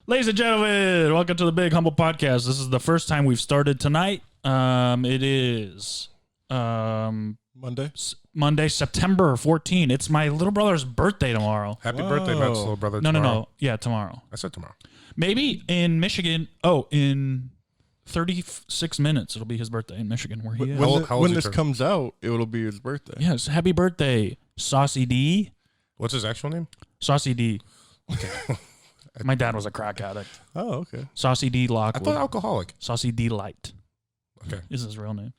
Ladies and gentlemen, welcome to the Big Humble Podcast. This is the first time we've started tonight. It is Monday, September 14. It's my little brother's birthday tomorrow. Happy birthday, Matt's little brother. No. Yeah, tomorrow. I said tomorrow. Maybe in Michigan. Oh, in 36 minutes, it'll be his birthday in Michigan, where he is. When this comes out, it'll be his birthday. Yes, happy birthday, Saucy D. What's his actual name? Saucy D. Okay. My dad was a crack addict. Oh, okay. Saucy D. Lockwood. I thought alcoholic. Saucy D. Light. Okay. Is his real name.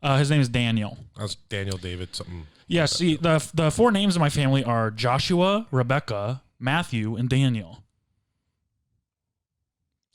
His name is Daniel. That was Daniel David something. Yeah, see, the four names in my family are Joshua, Rebecca, Matthew, and Daniel.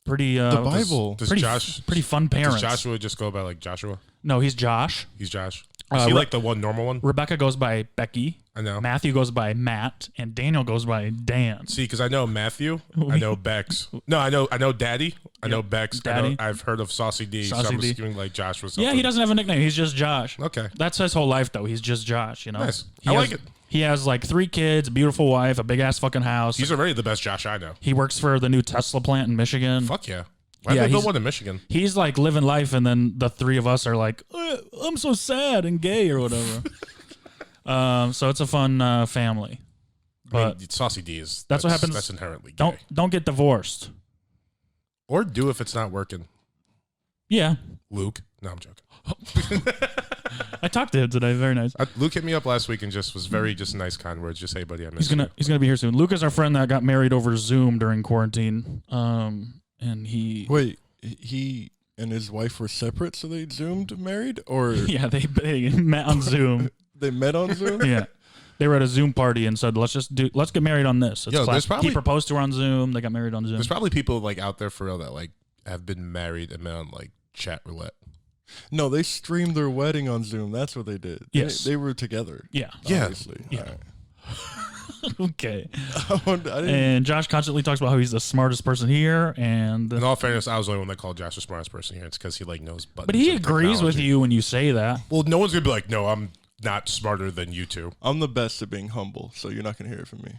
Pretty the Bible. Pretty fun parents. Does Joshua just go by like Joshua? No, he's Josh. He's Josh. Is he like the one normal one? Rebecca goes by Becky. I know. Matthew goes by Matt, and Daniel goes by Dan. See, because I know Matthew, I know Bex. No, I know Daddy. I know Bex. Daddy. I've heard of Saucy D. So I'm assuming like Josh was something. Yeah, he doesn't have a nickname. He's just Josh. Okay. That's his whole life, though. He's just Josh, you know? Nice. I like it. He has like 3 kids, a beautiful wife, a big-ass fucking house. He's already the best Josh I know. He works for the new Tesla plant in Michigan. Fuck yeah. Why did they build one in Michigan? He's like living life, and then the 3 of us are like, I'm so sad and gay or whatever. So it's a fun family. But I mean, Saucy D is that's what happens. That's inherently gay. Don't get divorced. Or do if it's not working. Yeah. Luke. No, I'm joking. I talked to him today. Very nice. Luke hit me up last week and just was very nice, kind words. Just, hey, buddy, I miss you. He's gonna be here soon. Luke is our friend that got married over Zoom during quarantine. And he and his wife were separate, so they Zoomed married, or yeah, they met on Zoom. They met on Zoom. Yeah, they were at a Zoom party and said, let's get married on this. He proposed to her on Zoom. They got married on Zoom. There's probably people like out there for real that like have been married and met on like chat roulette. No, they streamed their wedding on Zoom. That's what they did. Yes, they were together. Yeah, obviously. Yeah. Right. Okay. And Josh constantly talks about how he's the smartest person here. And in all fairness, I was the only one that called Josh the smartest person here. It's because he like knows buttons. But he agrees with you when you say that. Well, no one's gonna be like, no, I'm not smarter than you two. I'm the best at being humble, so you're not gonna hear it from me.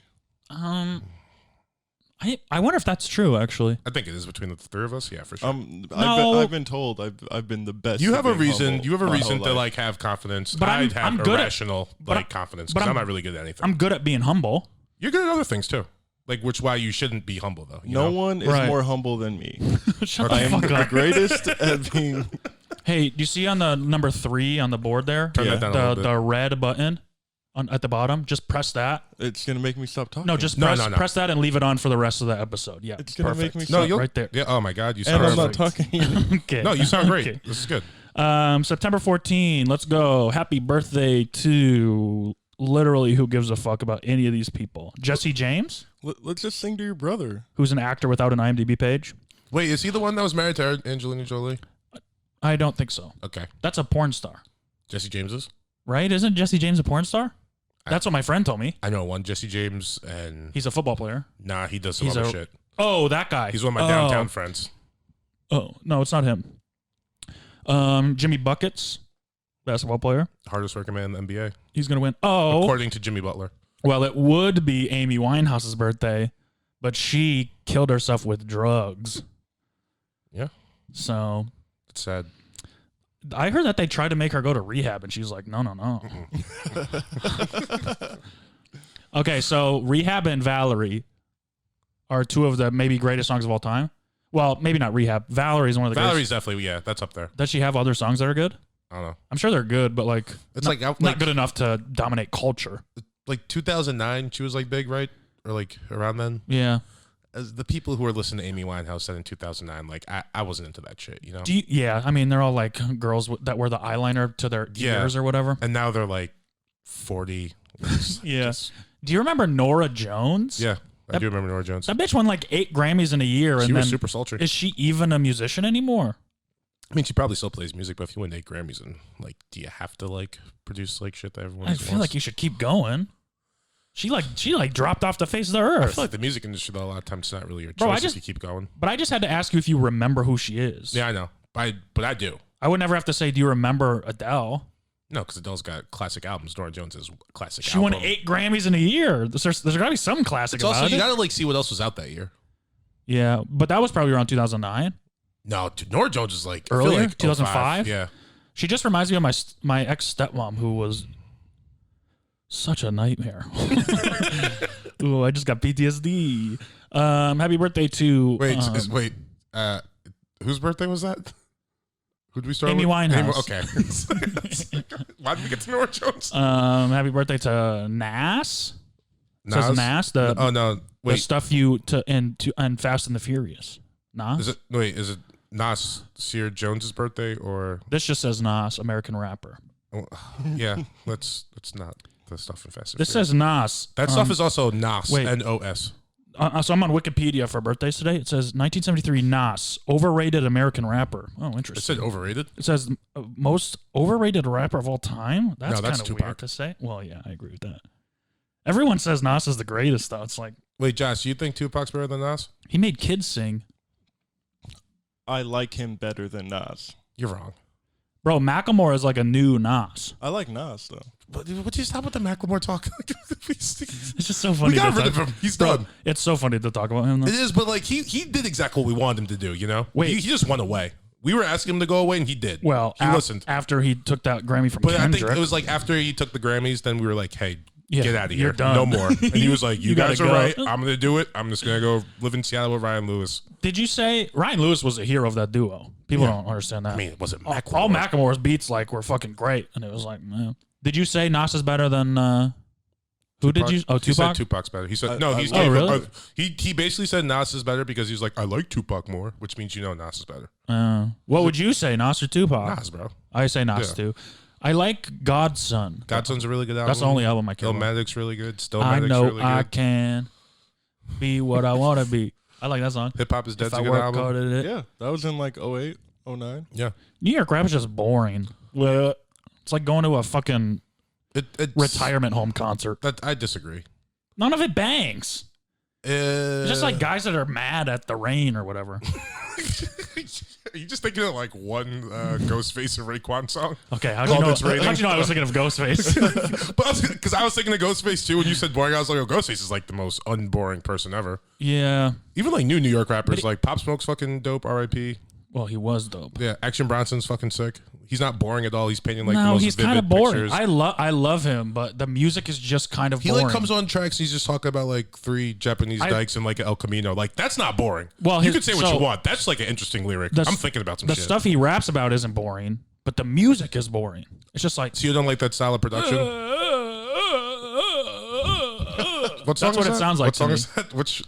I wonder if that's true. Actually, I think it is between the 3 of us. Yeah, for sure. I've been told I've been the best. You have a reason. You have a reason to like have confidence. But I'd have I'm good irrational confidence because I'm not really good at anything. I'm good at being humble. You're good at other things too. Like, which why you shouldn't be humble though. No one is more humble than me. Shut I the am fuck the up. greatest at being. Hey, do you see on the number 3 on the board there? Turn that down a little bit. The red button at the bottom. Just press that. It's gonna make me stop talking. No, just press that and leave it on for the rest of the episode. Yeah, it's gonna make me stop. Right there. Yeah. Oh my God, you sound. And I'm not talking. Okay. No, you sound great. Okay. This is good. September 14. Let's go. Happy birthday to literally who gives a fuck about any of these people. Jesse James. Let's just sing to your brother, who's an actor without an IMDb page. Wait, is he the one that was married to Angelina Jolie? I don't think so. Okay, that's a porn star. Jesse James is right. Isn't Jesse James a porn star? That's what my friend told me. I know one Jesse James, and he's a football player. Nah, he does some other shit. Oh, that guy. He's one of my downtown friends. Oh no, it's not him. Jimmy Buckets, basketball player, hardest working man in the NBA. He's gonna win. Oh, according to Jimmy Butler. Well, it would be Amy Winehouse's birthday, but she killed herself with drugs. Yeah. So it's sad. I heard that they tried to make her go to rehab, and she was like, no. Okay, so Rehab and Valerie are 2 of the maybe greatest songs of all time. Well, maybe not Rehab. Valerie is one of the Valerie's greatest. Definitely, yeah, that's up there. Does she have other songs that are good? I don't know. I'm sure they're good, but like it's not good enough to dominate culture. Like 2009, she was like big, right? Or like around then? Yeah. As the people who are listening to Amy Winehouse said in 2009, like I wasn't into that shit, you know? Yeah, I mean, they're all like girls that wear the eyeliner to their ears or whatever. And now they're like 40. Yeah. Do you remember Norah Jones? Yeah, I do remember Norah Jones. That bitch won like 8 Grammys in a year. She was super sultry. Is she even a musician anymore? I mean, she probably still plays music, but if you win 8 Grammys and like, do you have to like produce like shit that everyone wants? I feel like you should keep going. She dropped off the face of the earth. I feel like the music industry, though, a lot of times it's not really your choice if you keep going. But I just had to ask you if you remember who she is. Yeah, I know. But I do. I would never have to say, do you remember Adele? No, because Adele's got classic albums. Norah Jones is classic. She won 8 Grammys in a year. There's got to be some classic. It's also you got to like see what else was out that year. Yeah, but that was probably around 2009. No, dude, Nora Jones is like Earlier? I feel like 2005? 05. Yeah. She just reminds me of my ex stepmom, who was such a nightmare. Ooh, I just got PTSD. Happy birthday to Wait. Whose birthday was that? Who did we start Amy with? Winehouse. Okay. Why did we get to Nora Jones? Happy birthday to Nas. It says Nas. No. Wait. The stuff you and Fast and the Furious. Nas. Is it Nas Sear Jones's birthday or? This just says Nas, American rapper. Yeah, let's not the stuff in Fast and This Furious. says Nas. That stuff is also Nas. wait. N-O-S. So I'm on Wikipedia for birthdays today. It says 1973 Nas, overrated American rapper. Oh, It interesting. said overrated. It says most overrated rapper of all time. That's that's kind of Tupac. weird to say. Well, yeah, I agree with that. Everyone says Nas is the greatest, though. It's like Wait, Josh, you think Tupac's better than Nas? he made kids sing. I like him better than Nas. You're wrong. Bro, Macklemore is like a new Nas. I like Nas though. But would you stop with the Macklemore talk? It's just so funny. We got to rid of talk- him. He's Bro, done. it's so funny to talk about him. Though. It is, but like he did exactly what we wanted him to do. You know, Wait. he just went away. We were asking him to go away, and he did. Well, he listened. after he took that Grammy from But Kendrick. I think it was like after he took the Grammys, then we were like, "Hey, Yeah, get out of you're here, done. no more." And he was like, "You, You gotta guys are go. right. I'm gonna do it. I'm just gonna go live in Seattle with Ryan Lewis." Did you say Ryan Lewis was a hero of that duo? People don't understand that. I mean, was it all Macklemore? Macklemore's beats like were fucking great, and it was like, man. Did you say Nas is better than who did you? Oh, He said Tupac. Tupac's better. He said I- no. I He's like- Oh, really? He basically said Nas is better because he's like, I like Tupac more, which means you know Nas is better. What would you say, Nas or Tupac? Nas, bro. I say Nas Yeah. too. I like Godson. Godson's a really good album. That's the only album I care about. Illmatic's really good. I Stillmatic's know really I good. can be what I want to be. I like that song. Hip Hop is Dead's If a I good work album. hard at it. Yeah, that was in like 08, 09. Yeah. New York rap is just boring. It's like going to a fucking It's retirement home concert. That I disagree. None of it bangs. It's just like guys that are mad at the rain or whatever. Are you just thinking of like one Ghostface or Raekwon song? Okay, how'd Called you know? It's Raining. How'd you know I was thinking of Ghostface? But because I was thinking of Ghostface too, when you said boring, I was like, oh, Ghostface is like the most unboring person ever. Yeah. Even like New York rappers, like Pop Smoke's fucking dope, R.I.P. Well, he was dope. Yeah, Action Bronson's fucking sick. He's not boring at all. He's painting like the No, most he's kind vivid of boring. pictures. I love him, but the music is just kind of He boring. like comes on tracks. He's just talking about like 3 Japanese dykes and like El Camino. Like that's not boring. Well, you his- could say what so- you want. That's like an interesting lyric. The- I'm thinking about some the shit. stuff he raps about isn't boring, but the music is boring. It's just like So you don't like that style of production? What song That's what is it that? sounds like What to song me. is that? Which?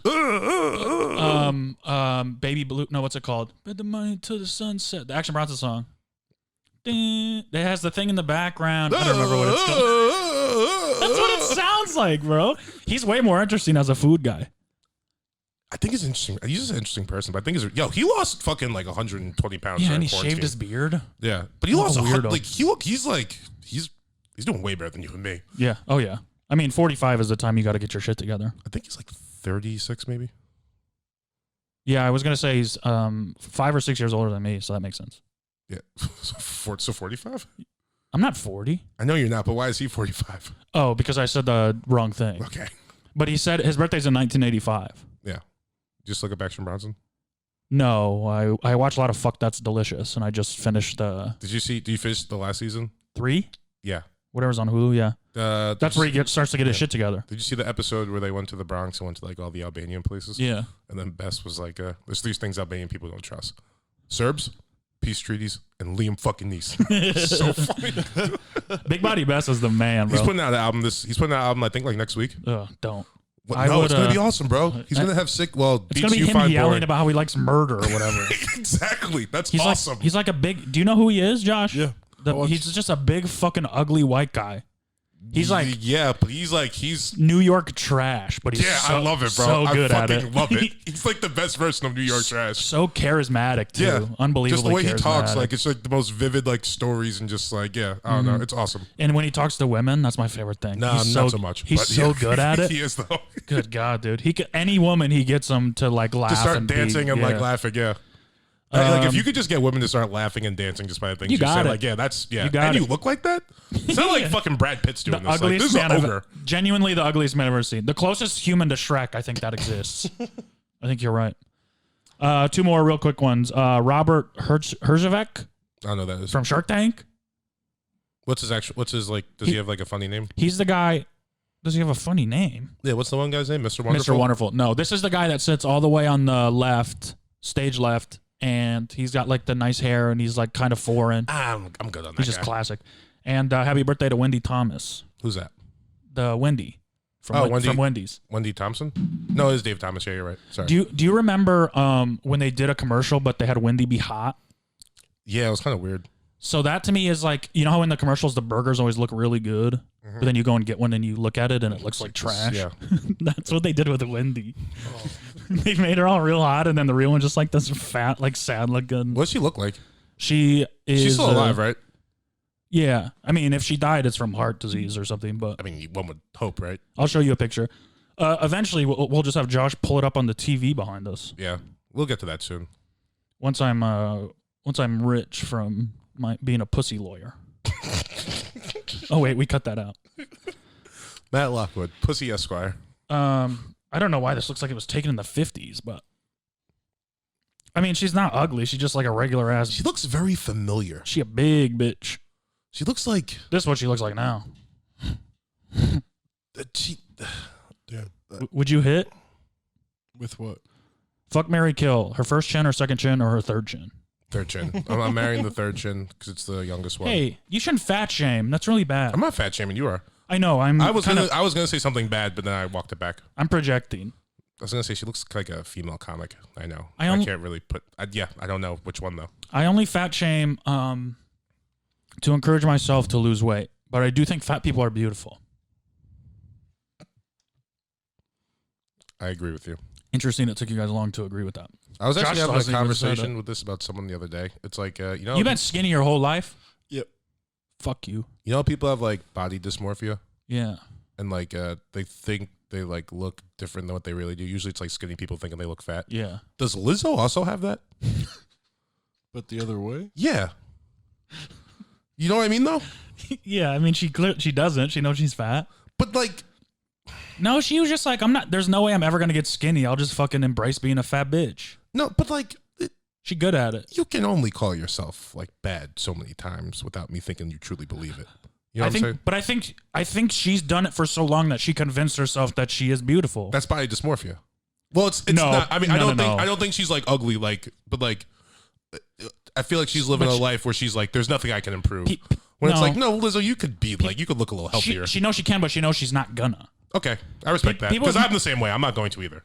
Baby Blue. No, what's it called? Bet the money to the sunset. The Action Bronson song. Ding. It has the thing in the background. I don't remember what it's called. That's what it sounds like, bro. He's way more interesting as a food guy. I think he's interesting. He's just an interesting person, but I think he lost fucking like 120 pounds. Yeah, during and he quarantine. shaved his beard. Yeah, but he What lost a a weirdo. like he's doing way better than you and me. Yeah. Oh yeah. I mean, 45 is the time you got to get your shit together. I think he's like 36 maybe. Yeah, I was gonna say he's 5 or 6 years older than me, so that makes sense. Yeah, so 45. I'm not 40. I know you're not, but why is he 45? Oh, because I said the wrong thing. Okay, But he said his birthday's in 1985. yeah. Just look up Action Bronson. No, I watched a lot of Fuck That's Delicious, and I just finished Did you finish the last season? 3, Yeah. whatever's on Hulu. Yeah, that's where he starts to get his Yeah. shit together. Did you see the episode where they went to the Bronx and went to like all the Albanian places? Yeah, And then Bess was like, there's 3 things Albanian people don't trust: Serbs, peace treaties, and Liam fucking Neeson. So funny. Big Body Bess is the man, bro. He's putting out an album. He's putting out an album. I think like next week. Don't. What? I No, would, it's gonna be awesome, bro. He's gonna have sick. Well, It's beats gonna be you him find yelling boring. about how he likes murder or whatever. Exactly. That's He's awesome. he's like a big. Do you know who he is, Josh? Yeah. He's just a big fucking ugly white guy. He's like yeah, but he's New York trash, but he's I love it, bro. So good I at fucking it. love it. He's like the best version of New York trash. So charismatic too. Yeah, Unbelievably just the way he talks, charismatic. like it's like the most vivid like stories and just like I don't know, it's awesome. And when he talks to women, that's my favorite thing. No, He's not so much. He's but so yeah, good at it. He is though. Good God, dude. Any woman he gets them to like laugh To start and dancing and like laughing, yeah. Like if you could just get women to start laughing and dancing just by the things You you, got say, it. like that's You got and it. you look like that. It's not like fucking Brad Pitt's the doing this. Like, ugliest this is man an ogre. genuinely the ugliest man I've ever seen. The closest human to Shrek, I think that exists. I think you're right. Two more real quick ones. Robert Herjavec I don't know who that is. from Shark Tank. What's his like? Does he have like a funny name? He's the guy. Does he have a funny name? Yeah. What's the one guy's name? Mr. Wonderful. Mr. Wonderful. No, this is the guy that sits all the way on the left, stage left, and he's got like the nice hair, and he's like kind of foreign. I'm good on that. He's just classic. And happy birthday to Wendy Thomas. Who's that? The Wendy. From Wendy's. Wendy Thompson? No, it's Dave Thomas. Yeah, you're right. Sorry. Do you remember when they did a commercial, but they had Wendy be hot? Yeah, it was kind of weird. So that to me is like, you know how in the commercials the burgers always look really good, but then you go and get one and you look at it and it looks like trash. Yeah. That's what they did with Wendy. Oh. They made her all real hot, and then the real one just like this fat, like sad looking. What does she look like? She's still alive, right? Yeah. I mean, if she died, it's from heart disease or something, but I mean, one would hope, right? I'll show you a picture. Eventually, we'll just have Josh pull it up on the TV behind us. Yeah. We'll get to that soon. Once I'm rich from being a pussy lawyer. Oh, wait, we cut that out. Matt Lockwood, Pussy Esquire. I don't know why this looks like it was taken in the 50s, but I mean, she's not ugly. She's just like a regular ass. She looks very familiar. She a big bitch. She looks like... This is what she looks like now. Yeah. Would you hit? With what? Fuck, marry, kill. Her first chin, her second chin, or her third chin? Third chin. I'm marrying the third chin because it's the youngest one. Hey, you shouldn't fat shame. That's really bad. I'm not fat shaming. You are. I know. I was gonna say something bad, but then I walked it back. I'm projecting. I was gonna say she looks like a female comic. I know. I can't really put. I don't know which one though. I only fat shame to encourage myself to lose weight, but I do think fat people are beautiful. I agree with you. Interesting. It took you guys long to agree with that. I was actually Josh having a hasn't even said conversation with this about someone the other day. It's like you've been skinny your whole life. Yep. Fuck you. You know, people have like body dysmorphia. Yeah. And like they think they like look different than what they really do. Usually, it's like skinny people thinking they look fat. Yeah. Does Lizzo also have that? But the other way? Yeah. You know what I mean, though? Yeah, I mean, she doesn't. She knows she's fat. But like, no, she was just like, there's no way I'm ever gonna get skinny. I'll just fucking embrace being a fat bitch. No, but like, she good at it. You can only call yourself like bad so many times without me thinking you truly believe it. You know what I'm saying? But I think she's done it for so long that she convinced herself that she is beautiful. That's body dysmorphia. Well, it's no, not. I mean, no, I don't think she's like ugly, but like, I feel like she's living a life where she's like, there's nothing I can improve. It's like, no, Lizzo, you could be like, you could look a little healthier. She knows she can, but she knows she's not gonna. Okay, I respect that because I'm the same way. I'm not going to either.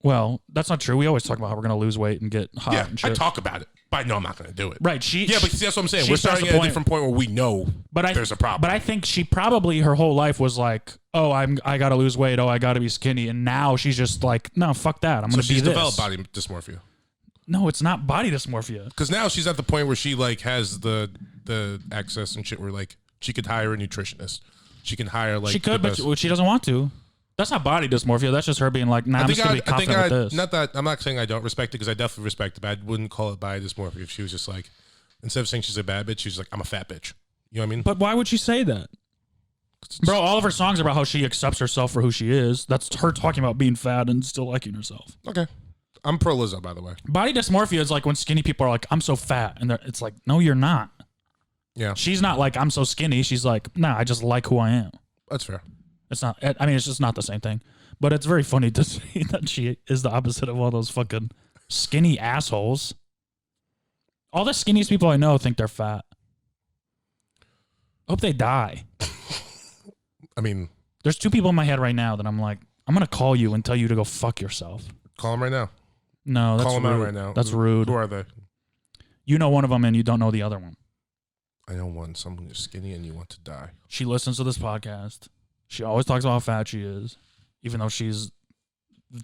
Well, that's not true. We always talk about how we're gonna lose weight and get hot. Yeah, and shit. I talk about it, but I know I'm not going to do it. Right? But see, that's what I'm saying. We're starting at a different point where we know there's a problem. But I think she probably her whole life was like, oh, I got to lose weight. Oh, I got to be skinny. And now she's just like, no, fuck that. I'm going to be this. She's developed body dysmorphia. No, it's not body dysmorphia. Because now she's at the point where she like has the access and shit where like she could hire a nutritionist. She can hire like she could, but she doesn't want to. That's not body dysmorphia. That's just her being like, nah, I'm just going to be confident with this. Not that I'm not saying I don't respect it because I definitely respect it, but I wouldn't call it body dysmorphia if she was just like, instead of saying she's a bad bitch, she's like, I'm a fat bitch. You know what I mean? But why would she say that? Bro, all of her songs are about how she accepts herself for who she is. That's her talking about being fat and still liking herself. Okay. I'm pro Lizzo, by the way. Body dysmorphia is like when skinny people are like, I'm so fat. And it's like, no, you're not. Yeah. She's not like, I'm so skinny. She's like, nah, I just like who I am. That's fair. It's not, I mean, it's just not the same thing. But it's very funny to see that she is the opposite of all those fucking skinny assholes. All the skinniest people I know think they're fat. I hope they die. I mean, there's two people in my head right now that I'm like, I'm going to call you and tell you to go fuck yourself. Call them right now. No, that's call them out right now. That's rude. Who are they? You know one of them and you don't know the other one. I know one. Someone who's skinny and you want to die. She listens to this podcast. She always talks about how fat she is, even though she's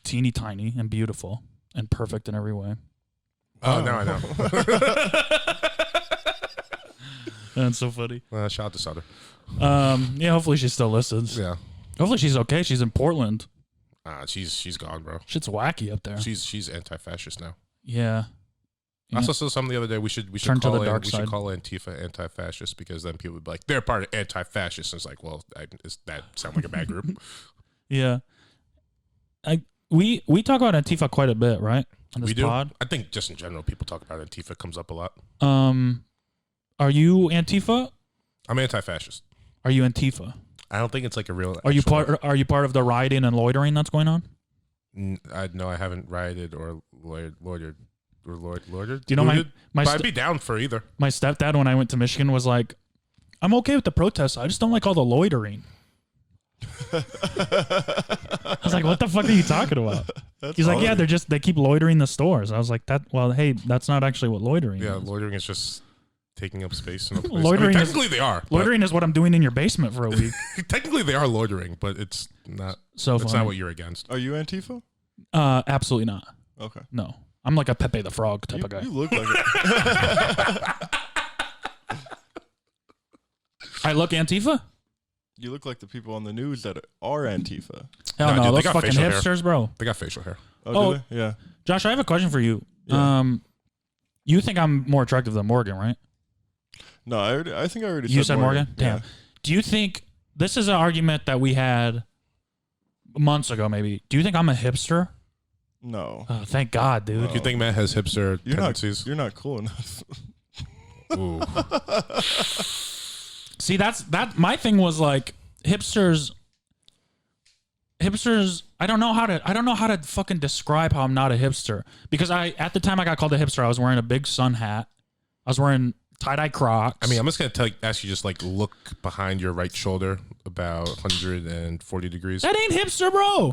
teeny tiny and beautiful and perfect in every way. Oh, now I know. That's so funny. Shout out to Sutter. Yeah, hopefully she still listens. Yeah. Hopefully she's okay. She's in Portland. She's gone, bro. Shit's wacky up there. She's anti-fascist now. Yeah. I also saw something the other day. We should Turn call to the dark side. should call Antifa anti-fascist because then people would be like, they're part of anti-fascist. And it's like, well, that sound like a bad group. Yeah. We talk about Antifa quite a bit, right? on this We do. pod. I think just in general, people talk about Antifa. Comes up a lot. Are you Antifa? I'm anti-fascist. Are you Antifa? I don't think it's like a real. Are you actual- part of the rioting and loitering that's going on? No, I haven't rioted or loitered. Do you know my but I'd be down for either. My stepdad, when I went to Michigan, was like, I'm okay with the protests. I just don't like all the loitering. I was like, what the fuck are you talking about? He's like, yeah, they keep loitering the stores. I was like, hey, that's not actually what loitering is. Yeah, loitering is just taking up space in a place. Loitering technically they are. Loitering is what I'm doing in your basement for a week. Technically they are loitering, but it's not. So it's funny. not what you're against. Are you Antifa? Absolutely not. Okay. No. I'm like a Pepe the Frog type of guy. You look like it. I look Antifa? You look like the people on the news that are Antifa. Hell No, no, dude, they those got fucking facial hair. hipsters, bro. They got facial hair. Oh, do they? Yeah. Josh, I have a question for you. Yeah. You think I'm more attractive than Morgan, right? No, I think I already You said Morgan? Yeah. Damn. Do you think this is an argument that we had months ago, maybe? Do you think I'm a hipster? No. Oh, thank God, dude. No. You think Matt has hipster tendencies? You're not cool enough. Ooh. See, that. My thing was like hipsters. I don't know how to fucking describe how I'm not a hipster, because at the time I got called a hipster, I was wearing a big sun hat. I was wearing tie-dye Crocs. I mean, I'm just gonna ask you, just like look behind your right shoulder about 140 degrees. That ain't hipster, bro.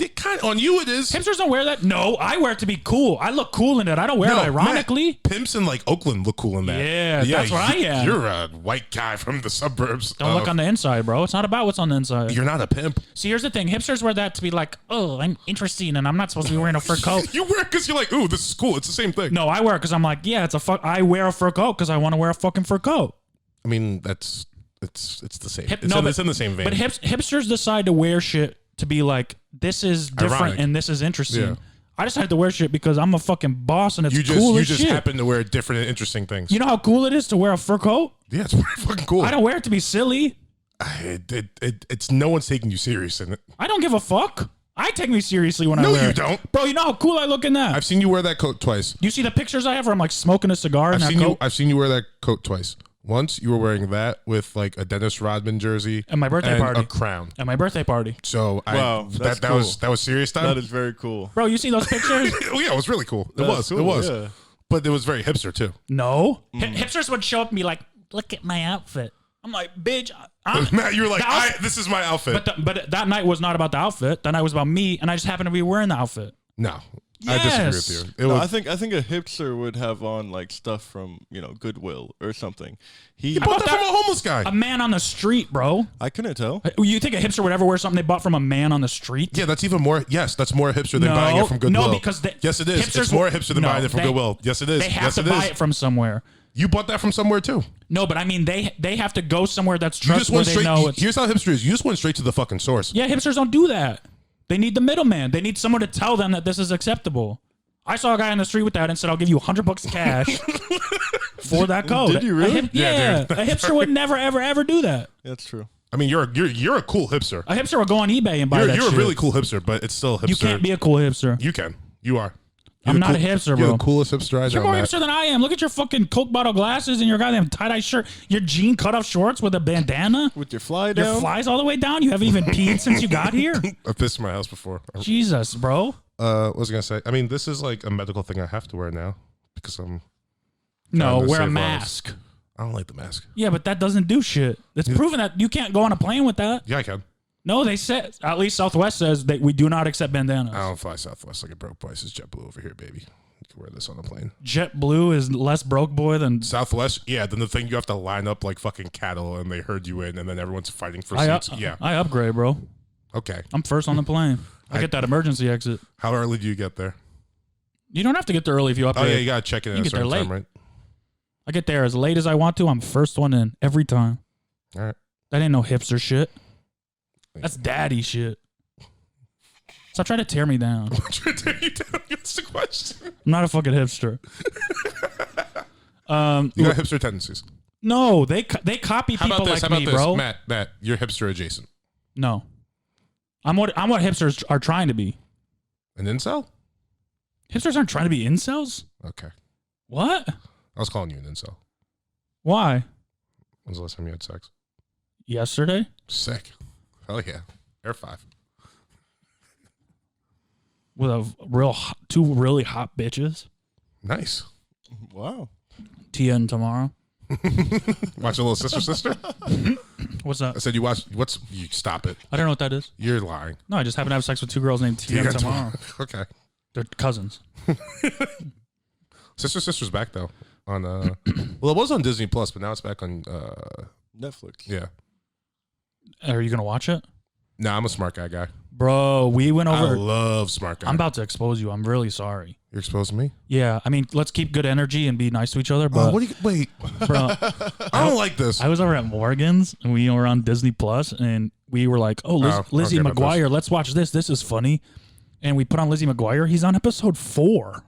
On you it is. Hipsters don't wear that. No, I wear it to be cool. I look cool in it. I don't wear it ironically. Matt, pimps in like Oakland look cool in that. Yeah, that's what I am. You're a white guy from the suburbs. Don't look on the inside, bro. It's not about what's on the inside. You're not a pimp. See, here's the thing. Hipsters wear that to be like, oh, I'm interesting, and I'm not supposed to be wearing a fur coat. You wear it because you're like, ooh, this is cool. It's the same thing. No, I wear it because I'm like, yeah, I wear a fur coat because I want to wear a fucking fur coat. I mean, it's the same. It's in the same vein. But hipsters decide to wear shit to be like, this is different Ironic. and this is interesting. Yeah. I decided to wear shit because I'm a fucking boss and it's you cool as just shit. happen to wear different and interesting things. You know how cool it is to wear a fur coat? Yeah, it's pretty fucking cool. I don't wear it to be silly. It's no one's taking you serious in it. I don't give a fuck. I take me seriously when I wear it. No, you don't. Bro, you know how cool I look in that? I've seen you wear that coat twice. You see the pictures I have where I'm like smoking a cigar in that coat? I've seen you wear that coat twice. Once you were wearing that with like a Dennis Rodman jersey At my birthday and party. a crown. At my birthday party. So Wow, that's that cool. was serious time. That is very cool. Bro, you see those pictures? Oh yeah, it was really cool. It That's was. cool, It was. yeah. But it was very hipster too. No. Hipsters would show up and be like, look at my outfit. I'm like, bitch. Matt, you were like, this is my outfit. But that night was not about the outfit. That night was about me, and I just happened to be wearing the outfit. No, I disagree Yes. with you. No, I think a hipster would have on like stuff from Goodwill or something. You bought that from a homeless guy. A man on the street, bro. I couldn't tell. You think a hipster would ever wear something they bought from a man on the street? Yeah, that's even more. Yes, that's more hipster than buying it from Goodwill. No, because yes, it is. It's more hipster than buying it from Goodwill. Yes, it is. They have yes, to it buy is. it from somewhere. You bought that from somewhere too. No, but I mean, they have to go somewhere that's You just went trustworthy. straight. They know it's, Here's how hipster is. You just went straight to the fucking source. yeah, hipsters don't do that. They need the middleman. They need someone to tell them that this is acceptable. I saw a guy on the street with that and said, "I'll give you $100 cash for that coat." Did you really? Yeah, dude. a hipster would never, ever do that. That's true. I mean, you're a cool hipster. A hipster would go on eBay and buy that You're shit. a really cool hipster, but it's still hipster. You can't be a cool hipster. You can. You are. I'm not a hipster, bro. You're the coolest hipster I know. You're more Matt. hipster than I am. Look at your fucking Coke bottle glasses and your goddamn tie-dye shirt. Your jean cut-off shorts with a bandana. With your fly Your down. flies all the way down. You haven't even peed since you got here. I've pissed in my house before. Jesus, bro. What was I gonna say? I mean, this is like a medical thing I have to wear now because I'm. No, trying to wear a save mask. I don't like the mask. Yeah, but that doesn't do shit. It's proven that you can't go on a plane with that. Yeah, I can. No, they said, at least Southwest says that we do not accept bandanas. I don't fly Southwest like a broke boy. This is JetBlue over here, baby. You can wear this on a plane. JetBlue is less broke boy than Southwest, yeah. Then the thing you have to line up like fucking cattle, and they herd you in, and then everyone's fighting for seats. Yeah. I upgrade, bro. Okay. I'm first on the plane. I get that emergency exit. How early do you get there? You don't have to get there early if you Oh upgrade. yeah, you gotta check in You at a get there certain time, late. right? I get there as late as I want to. I'm first one in every time. All right. That ain't no hipster shit. That's daddy shit. Stop trying to tear me down. I'm trying to tear you down. That's the question. I'm not a fucking hipster. You got hipster tendencies. No, they copy How people about this? like How about me, this, bro. Matt? You're hipster adjacent. No, I'm what hipsters are trying to be. An incel? Hipsters aren't trying to be incels? Okay. What? I was calling you an incel. Why? When's the last time you had sex? Yesterday? Sick. Hell yeah. Air 5. With two really hot bitches. Nice. Wow. Tia and Tamara. Watch a little sister. What's that? I said you watch. You stop it. I don't know what that is. You're lying. No, I just happen to have sex with 2 girls named Tia and Tamara. Okay. They're cousins. Sister's back though on well, it was on Disney Plus, but now it's back on Netflix. Yeah. Are you gonna watch it? Nah, I'm a smart guy. Bro, we went over. I love smart guy. I'm about to expose you. I'm really sorry. You're exposing me? Yeah, I mean, let's keep good energy and be nice to each other. But wait, bro, I don't like this. I was over at Morgan's and we were on Disney Plus and we were like, "Oh, Lizzie okay, McGuire, let's watch this. This is funny." And we put on Lizzie McGuire. He's on episode 4.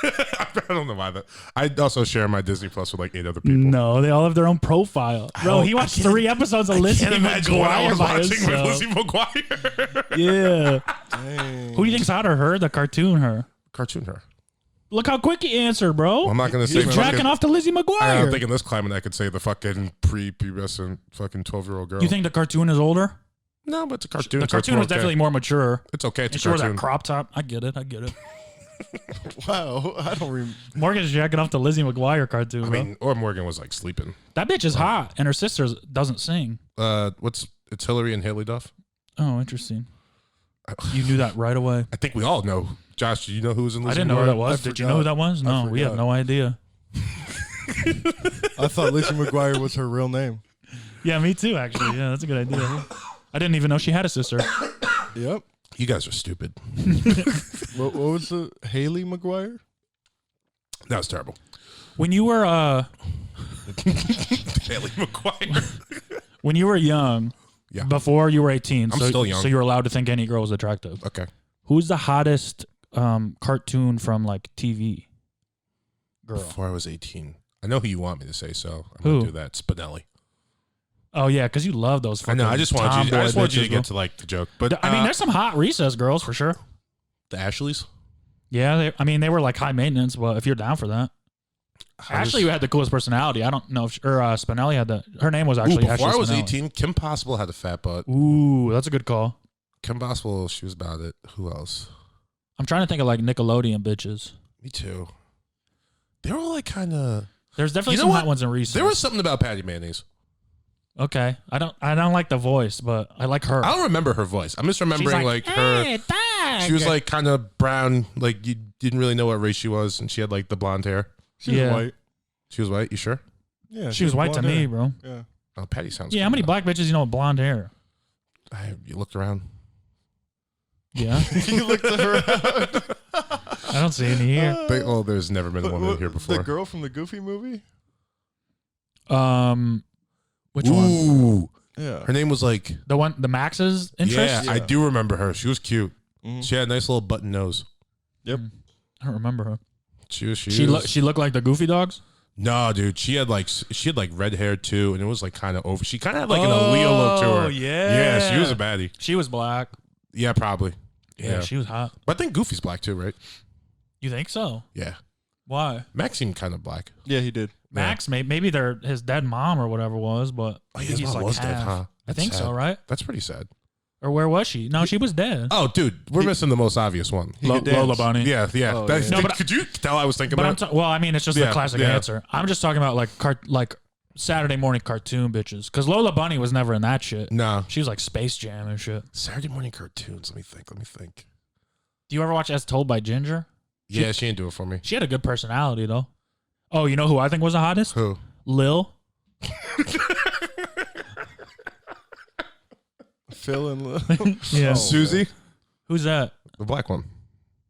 I don't know why that. I also share my Disney Plus with like 8 other people. No, they all have their own profile. Bro, he watched 3 episodes of Lizzie Can't imagine what I McGuire was by watching with himself. Lizzie McGuire. Yeah. Dang. Who do you think's hotter, her, the cartoon, her? Cartoon her. Look how quick he answered, bro. Well, I'm not gonna say He's jacking off to Lizzie I McGuire. think in this climate I could say the fucking prepubescent fucking 12-year-old girl. You think the cartoon is older? No, but it's a cartoon. The so it's cartoon more was okay. definitely more mature. It's okay. It's And a she wore cartoon. that crop top. I get it. Wow. I don't remember. Morgan's jacking off to Lizzie McGuire cartoon, I bro. mean, or Morgan was like sleeping. That bitch is hot, and her sister doesn't sing. It's Hillary and Haley Duff. Oh, interesting. You knew that right away. I think we all know. Josh, do you know who was in Lizzie I didn't know who that McGuire? was. Did you know who that was? No, we have forgot. no idea. I thought Lizzie McGuire was her real name. Yeah, me too, actually. Yeah, that's a good idea. I didn't even know she had a sister. Yep. You guys are stupid. What was the Haley McGuire? That was terrible. When you were Haley McGuire. when you were young, Yeah. before you were 18, I'm so, still young. so you were allowed to think any girl was attractive. Okay. Who's the hottest cartoon from like TV girl? Before I was 18. I know who you want me to say, so I'm Who? going to do that. Spinelli. Oh yeah, because you love those. I know. I just wanted you. I just wanted you to bro. get to like the joke. But I mean, there's some hot recess girls for sure. the Ashleys. Yeah, they were like high maintenance. Well, if you're down for that, Ashley had the coolest personality. I don't know if Spinelli had the. Her name was actually before Ashley I was Spinelli. 18, Kim Possible had a fat butt. Ooh, that's a good call. Kim Possible, she was about it. Who else? I'm trying to think of like Nickelodeon bitches. Me too. They were all like kind of. There's definitely You know some what? hot ones in recess. There was something about Patty Mayonnaise. Okay, I don't like the voice, but I like her. I don't remember her voice. I'm just remembering like her. "Hey, Doug." She was like kind of brown, like you didn't really know what race she was, and she had like the blonde hair. She was Yeah. white. She was white. You sure? Yeah. she was white to blonde me, hair. bro. Yeah. Oh, Patty sounds. Yeah, how many black bitches you know with blonde hair? You looked around. Yeah, You looked at her. I don't see any here. There's never been a woman here before. The girl from the Goofy movie? Which one? Ooh, Yeah. her name was like. The Max's interest? Yeah, I Yeah. do remember her. She was cute. Mhm. She had a nice little button nose. Yep. I don't remember her. She was. She looked like the Goofy dogs. No, dude. She had like red hair too, and it was like kind of over. She kind of had like an Aaliyah look to her. Oh, yeah. Yeah, she was a baddie. She was black. Yeah, probably. Yeah, she was hot. But I think Goofy's black too, right? You think so? Yeah. Why? Max seemed kind of black. Yeah, he did. Max, maybe they're his dead mom or whatever was, but Oh, yeah, his mom was dead, half. huh? I That's think so, sad. right? That's pretty sad. Or where was she? No, she was dead. Oh, dude, we're missing the most obvious one. He could dance. Lola Bunny. Yeah. Oh, That's- yeah. No, but- could you tell I was thinking But about? well, I mean, it's just the Yeah, classic yeah. answer. I'm just talking about like Saturday morning cartoon bitches, because Lola Bunny was never in that shit. No. She was like Space Jam and shit. Saturday morning cartoons. Let me think. Do you ever watch As Told by Ginger? Yeah, she didn't do it for me. She had a good personality though. Oh, you know who I think was the hottest? Who? Lil. Phil and Lil. Yeah. Oh, Susie, Who's that? the black one.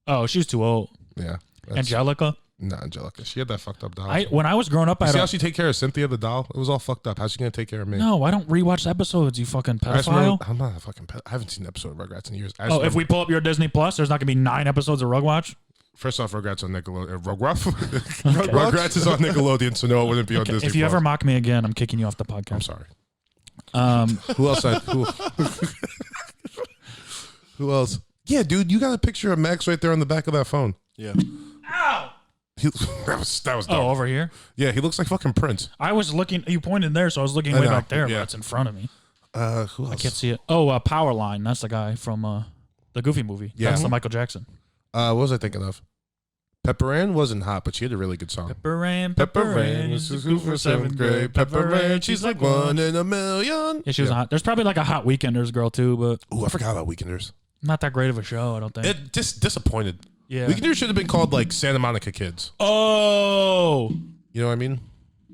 Oh, she's too old. Yeah. Angelica. No, Angelica. She had that fucked up doll. When I was growing up, You I see how don't. she take care of Cynthia the doll? It was all fucked up. How's she gonna take care of me? No, I don't rewatch episodes. You fucking I just remember, pedophile. I'm not a fucking pet. I haven't seen an episode of Rugrats in years. Oh, if we pull up your Disney Plus, there's not gonna be 9 episodes of Rugwatch. First off, Rugrats on Nickelodeon. Rugrats is on Nickelodeon, so no, it wouldn't be on Disney. If you Plus. ever mock me again, I'm kicking you off the podcast. I'm sorry. Who Who else? Who else? Yeah, dude, you got a picture of Max right there on the back of that phone. Yeah. Ow! That was dumb. Oh, over here? Yeah, he looks like fucking Prince. I was looking. You pointed there, so I was looking I way know, back there, yeah. but it's in front of me. Who else? I can't see it. Oh, Powerline. That's the guy from the Goofy movie. Yeah. That's the Michael Jackson. What was I thinking of? Pepper Ann wasn't hot, but she had a really good song. Pepper Ann was school for 7th grade. Pepper Ann, she's like 1 in a million. Yeah, she was hot. There's probably like a Hot Weekenders girl too, but Ooh, I forgot about Weekenders. not that great of a show, I don't think. It just disappointed. Yeah. Weekenders should have been called like Santa Monica Kids. Oh, You know what I mean?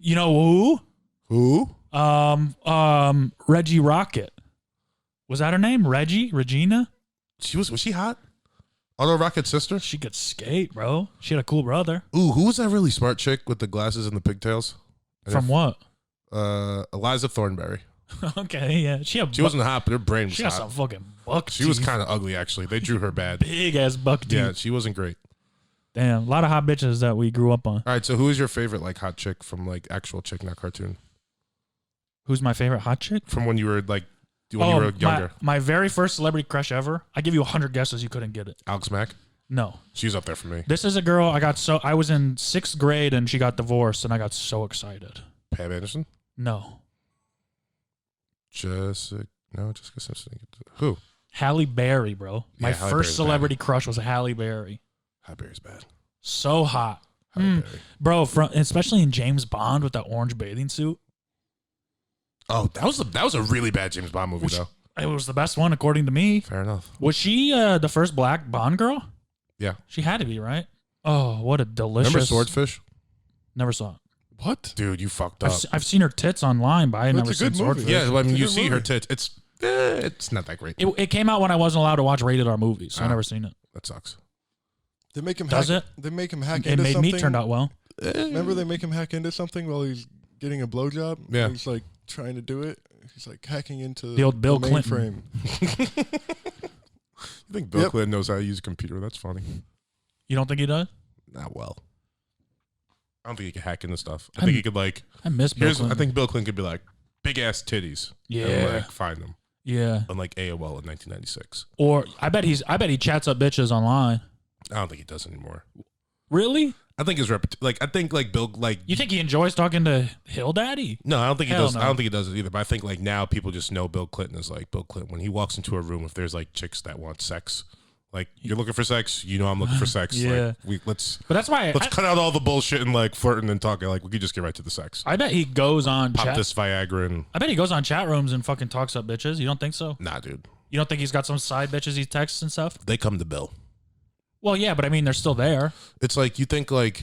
you know who? Who? Reggie Rocket. Was that her name? Regina? Was she hot? Auto Rocket's sister? She could skate, bro. She had a cool brother. Ooh, who was that really smart chick with the glasses and the pigtails? From what? Eliza Thornberry. Okay, yeah. She wasn't hot, but her brain was She got hot. some fucking buck She was teeth. kind of ugly, actually. They drew her bad. Big ass buck teeth. Yeah, she wasn't great. Damn, a lot of hot bitches that we grew up on. All right, so who is your favorite like hot chick from like actual chick, not cartoon? Who's my favorite hot chick? From when you were like, when you were younger? My very first celebrity crush ever. I give you 100 guesses, you couldn't get it. Alex Mack? No. She's up there for me. This is a girl I was in 6th grade and she got divorced and I got so excited. Pam Anderson? No. Jessica Simpson. Who? Halle Berry, bro. My Yeah, Halle first Berry's celebrity crush was Halle Berry. Halle Berry's bad. So hot. Halle Berry. Bro, especially in James Bond with that orange bathing suit. Oh, that was a really bad James Bond movie though. It was the best one according to me. Fair enough. Was she the first black Bond girl? Yeah. She had to be, right? Oh, what a delicious. Remember Swordfish? Never saw it. What? Dude, you fucked up. I've seen her tits online, but I It's never a seen good movie. Swordfish. Yeah, well, I mean, It's a you good see her movie. tits. It's not that great. It came out when I wasn't allowed to watch rated R movies, so I Ah. never seen it. That sucks. They make him Does hack. it? They make him hack It into made something. me turned out well. Remember they make him hack into something while he's getting a blowjob? Yeah. And he's like trying to do it. He's like hacking into The old Bill Clinton. mainframe. You think Bill Yep. Clinton knows how to use a computer? That's funny. You don't think he does? Not well. I don't think he could hack into stuff. I think he could like. I miss Bill Clinton. I think Bill Clinton could be like big ass titties. Yeah. And like find them Yeah. on like AOL in 1996. Or I bet he chats up bitches online. I don't think he does anymore. Really? I think his I think like Bill like. You think he enjoys talking to Hill Daddy? No, I don't think he Hell does. no. I don't think he does it either. But I think like now people just know Bill Clinton is like Bill Clinton. When he walks into a room, if there's like chicks that want sex, like you're looking for sex, you know I'm looking for sex. Yeah. Like let's But that's why cut out all the bullshit and like flirting and talking. Like we could just get right to the sex. I bet he goes on Pop chat. this Viagra and I bet he goes on chat rooms and fucking talks up bitches. You don't think so? nah, dude. You don't think he's got some side bitches he texts and stuff? They come to Bill. Well, yeah, but I mean they're still there. It's like you think like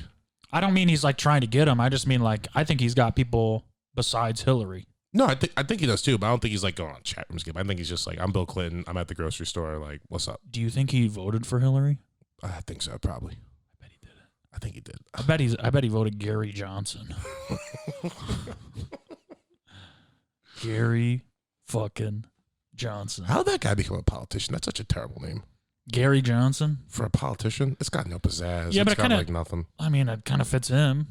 I don't mean he's like trying to get them. I just mean like I think he's got people besides Hillary. no, I think he does too, but I don't think he's like going on chat rooms. I think he's just like I'm Bill Clinton. I'm at the grocery store. Like what's up? Do you think he voted for Hillary? I think so, probably. I bet he did it. I think he did. I bet he voted Gary Johnson. Gary fucking Johnson. How did that guy become a politician? That's such a terrible name Gary Johnson? for a politician. It's got no pizzazz. Yeah, It's but it got kinda- like nothing. I mean, it kind of fits him.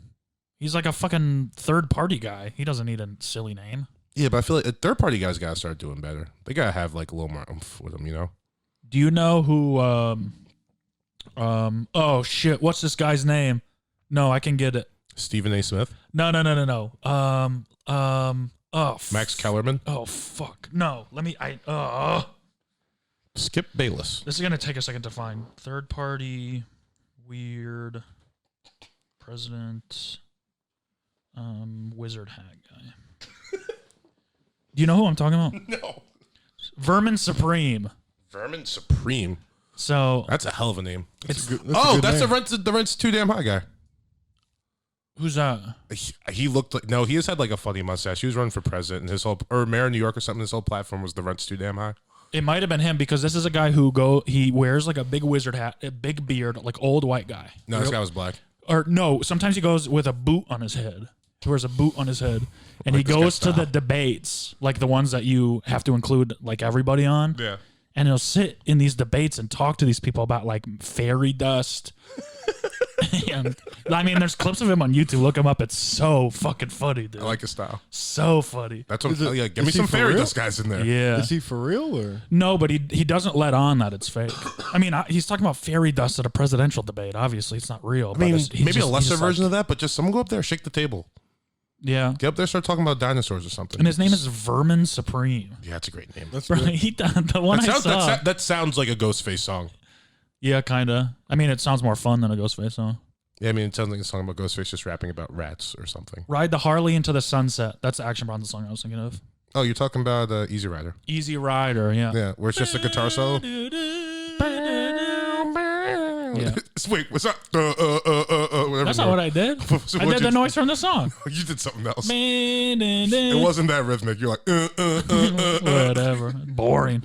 He's like a fucking third party guy. He doesn't need a silly name. Yeah, but I feel like third party guys gotta start doing better. They gotta have like a little more oomph with them, you know. Do you know who oh shit, what's this guy's name? No, I can get it. Stephen A. Smith, No. Max Kellerman, Oh fuck. No. Let me Skip Bayless. This is going to take a second to find. Third party weird president wizard hat guy. Do you know who I'm talking about? No. Vermin Supreme. Vermin Supreme. So That's a hell of a name. That's Oh, a good that's name. the rent's too damn high guy. who's that? He looked like he has had like a funny mustache. He was running for president, and his whole or mayor of New York or something. His whole platform was the rent's too damn high. It might have been him because this is a guy he wears like a big wizard hat, a big beard, like old white guy. No, this guy was black. Or no, sometimes he goes with a boot on his head. He wears a boot on his head. And he Like this guy's goes to the style. debates, like the ones that you have to include like everybody on. Yeah. And he'll sit in these debates and talk to these people about like fairy dust And, I mean, there's clips of him on YouTube. Look him up. It's so fucking funny, dude. I like his style. So funny. That's what. Yeah, give me some fairy dust guys in there. Yeah. Is he for real or? No, but he doesn't let on that it's fake. I mean, he's talking about fairy dust at a presidential debate. Obviously, it's not real. I mean, maybe a lesser version of that, but just someone go up there, shake the table. Yeah. Get up there, start talking about dinosaurs or something. And his name is Vermin Supreme. Yeah, that's a great name. That's Bro, good. the one I saw. That sounds like a Ghostface song. Yeah, kind of. I mean, it sounds more fun than a Ghostface song. Yeah, I mean, it sounds like a song about Ghostface just rapping about rats or something. Ride the Harley into the Sunset. That's the Action Bronson song I was thinking of. Oh, you're talking about Easy Rider. Easy Rider, yeah. Yeah, where it's just a guitar solo. Yeah. Wait, what's that? Whatever. That's not what I did. I did the noise from the song. You did something else. It wasn't that rhythmic. You're like, Whatever. Boring.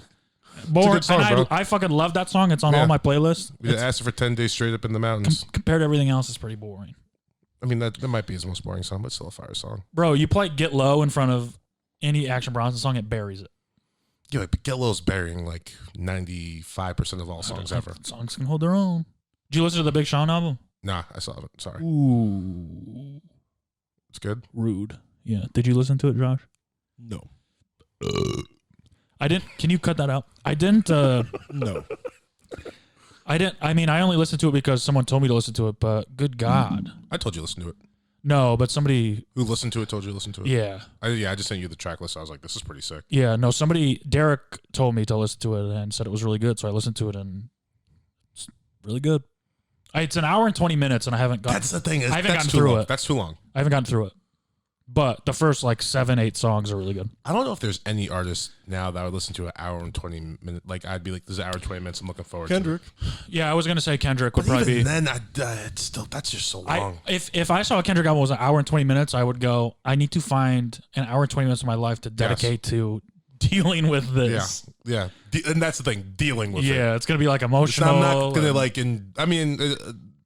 Boring. song, And bro. I fucking love that song. It's on Yeah. all my playlists. We asked for 10 days straight up in the mountains. Compared to everything else, it's pretty boring. I mean, that might be his most boring song, but still a fire song. Bro, you play Get Low in front of any Action Bronson song, it buries it. Yeah, but Get Low's burying like 95% of all songs ever. Songs can hold their own. Did you listen to the Big Sean album? Nah, I still haven't. Sorry. Ooh. It's good. Rude. Yeah. Did you listen to it, Josh? No. I didn't. Can you cut that out? I didn't. No. I didn't. I mean, I only listened to it because someone told me to listen to it, but good God. I told you to listen to it. No, but somebody. Who listened to it told you to listen to it? Yeah. I just sent you the track list. I was like, this is pretty sick. Yeah. No, Derek told me to listen to it and said it was really good. So I listened to it and it's really good. It's an hour and 20 minutes and I haven't gotten. That's the thing. I haven't That's gotten too through long. it. That's too long. I haven't gotten through it. But the first like 7-8 songs are really good. I don't know if there's any artist now that I would listen to an hour and 20 minutes. Like, I'd be like, this is an hour and 20 minutes I'm looking forward Kendrick. to. Yeah, I was gonna say Kendrick would But probably even be. then, it's still, that's just so long. If I saw a Kendrick album was an hour and 20 minutes, I would go, I need to find an hour and 20 minutes of my life to dedicate to dealing with this. Yeah. And that's the thing, dealing with it. Yeah, it's gonna be like emotional. I'm not going to like,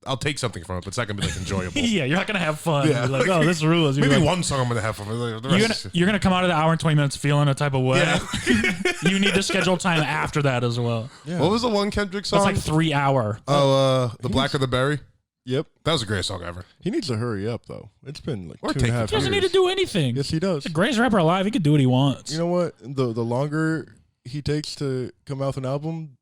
I'll take something from it, but it's not going to be like enjoyable. Yeah, you're not gonna have fun. Yeah. You're like, oh, this rules. You're Maybe like, one song I'm going to have from it. The rest you're gonna come out of the hour and 20 minutes feeling a type of way. Yeah. You need to schedule time after that as well. Yeah. What was the one Kendrick song? That's like 3 hour. Oh, The Black or the Berry? Yep. That was the greatest song ever. He needs to hurry up though. It's been like Or 2.5 take years. it. He doesn't need to do anything. Yes, he does. He's the greatest rapper alive. He can do what he wants. You know what? The longer he takes to come out with an album,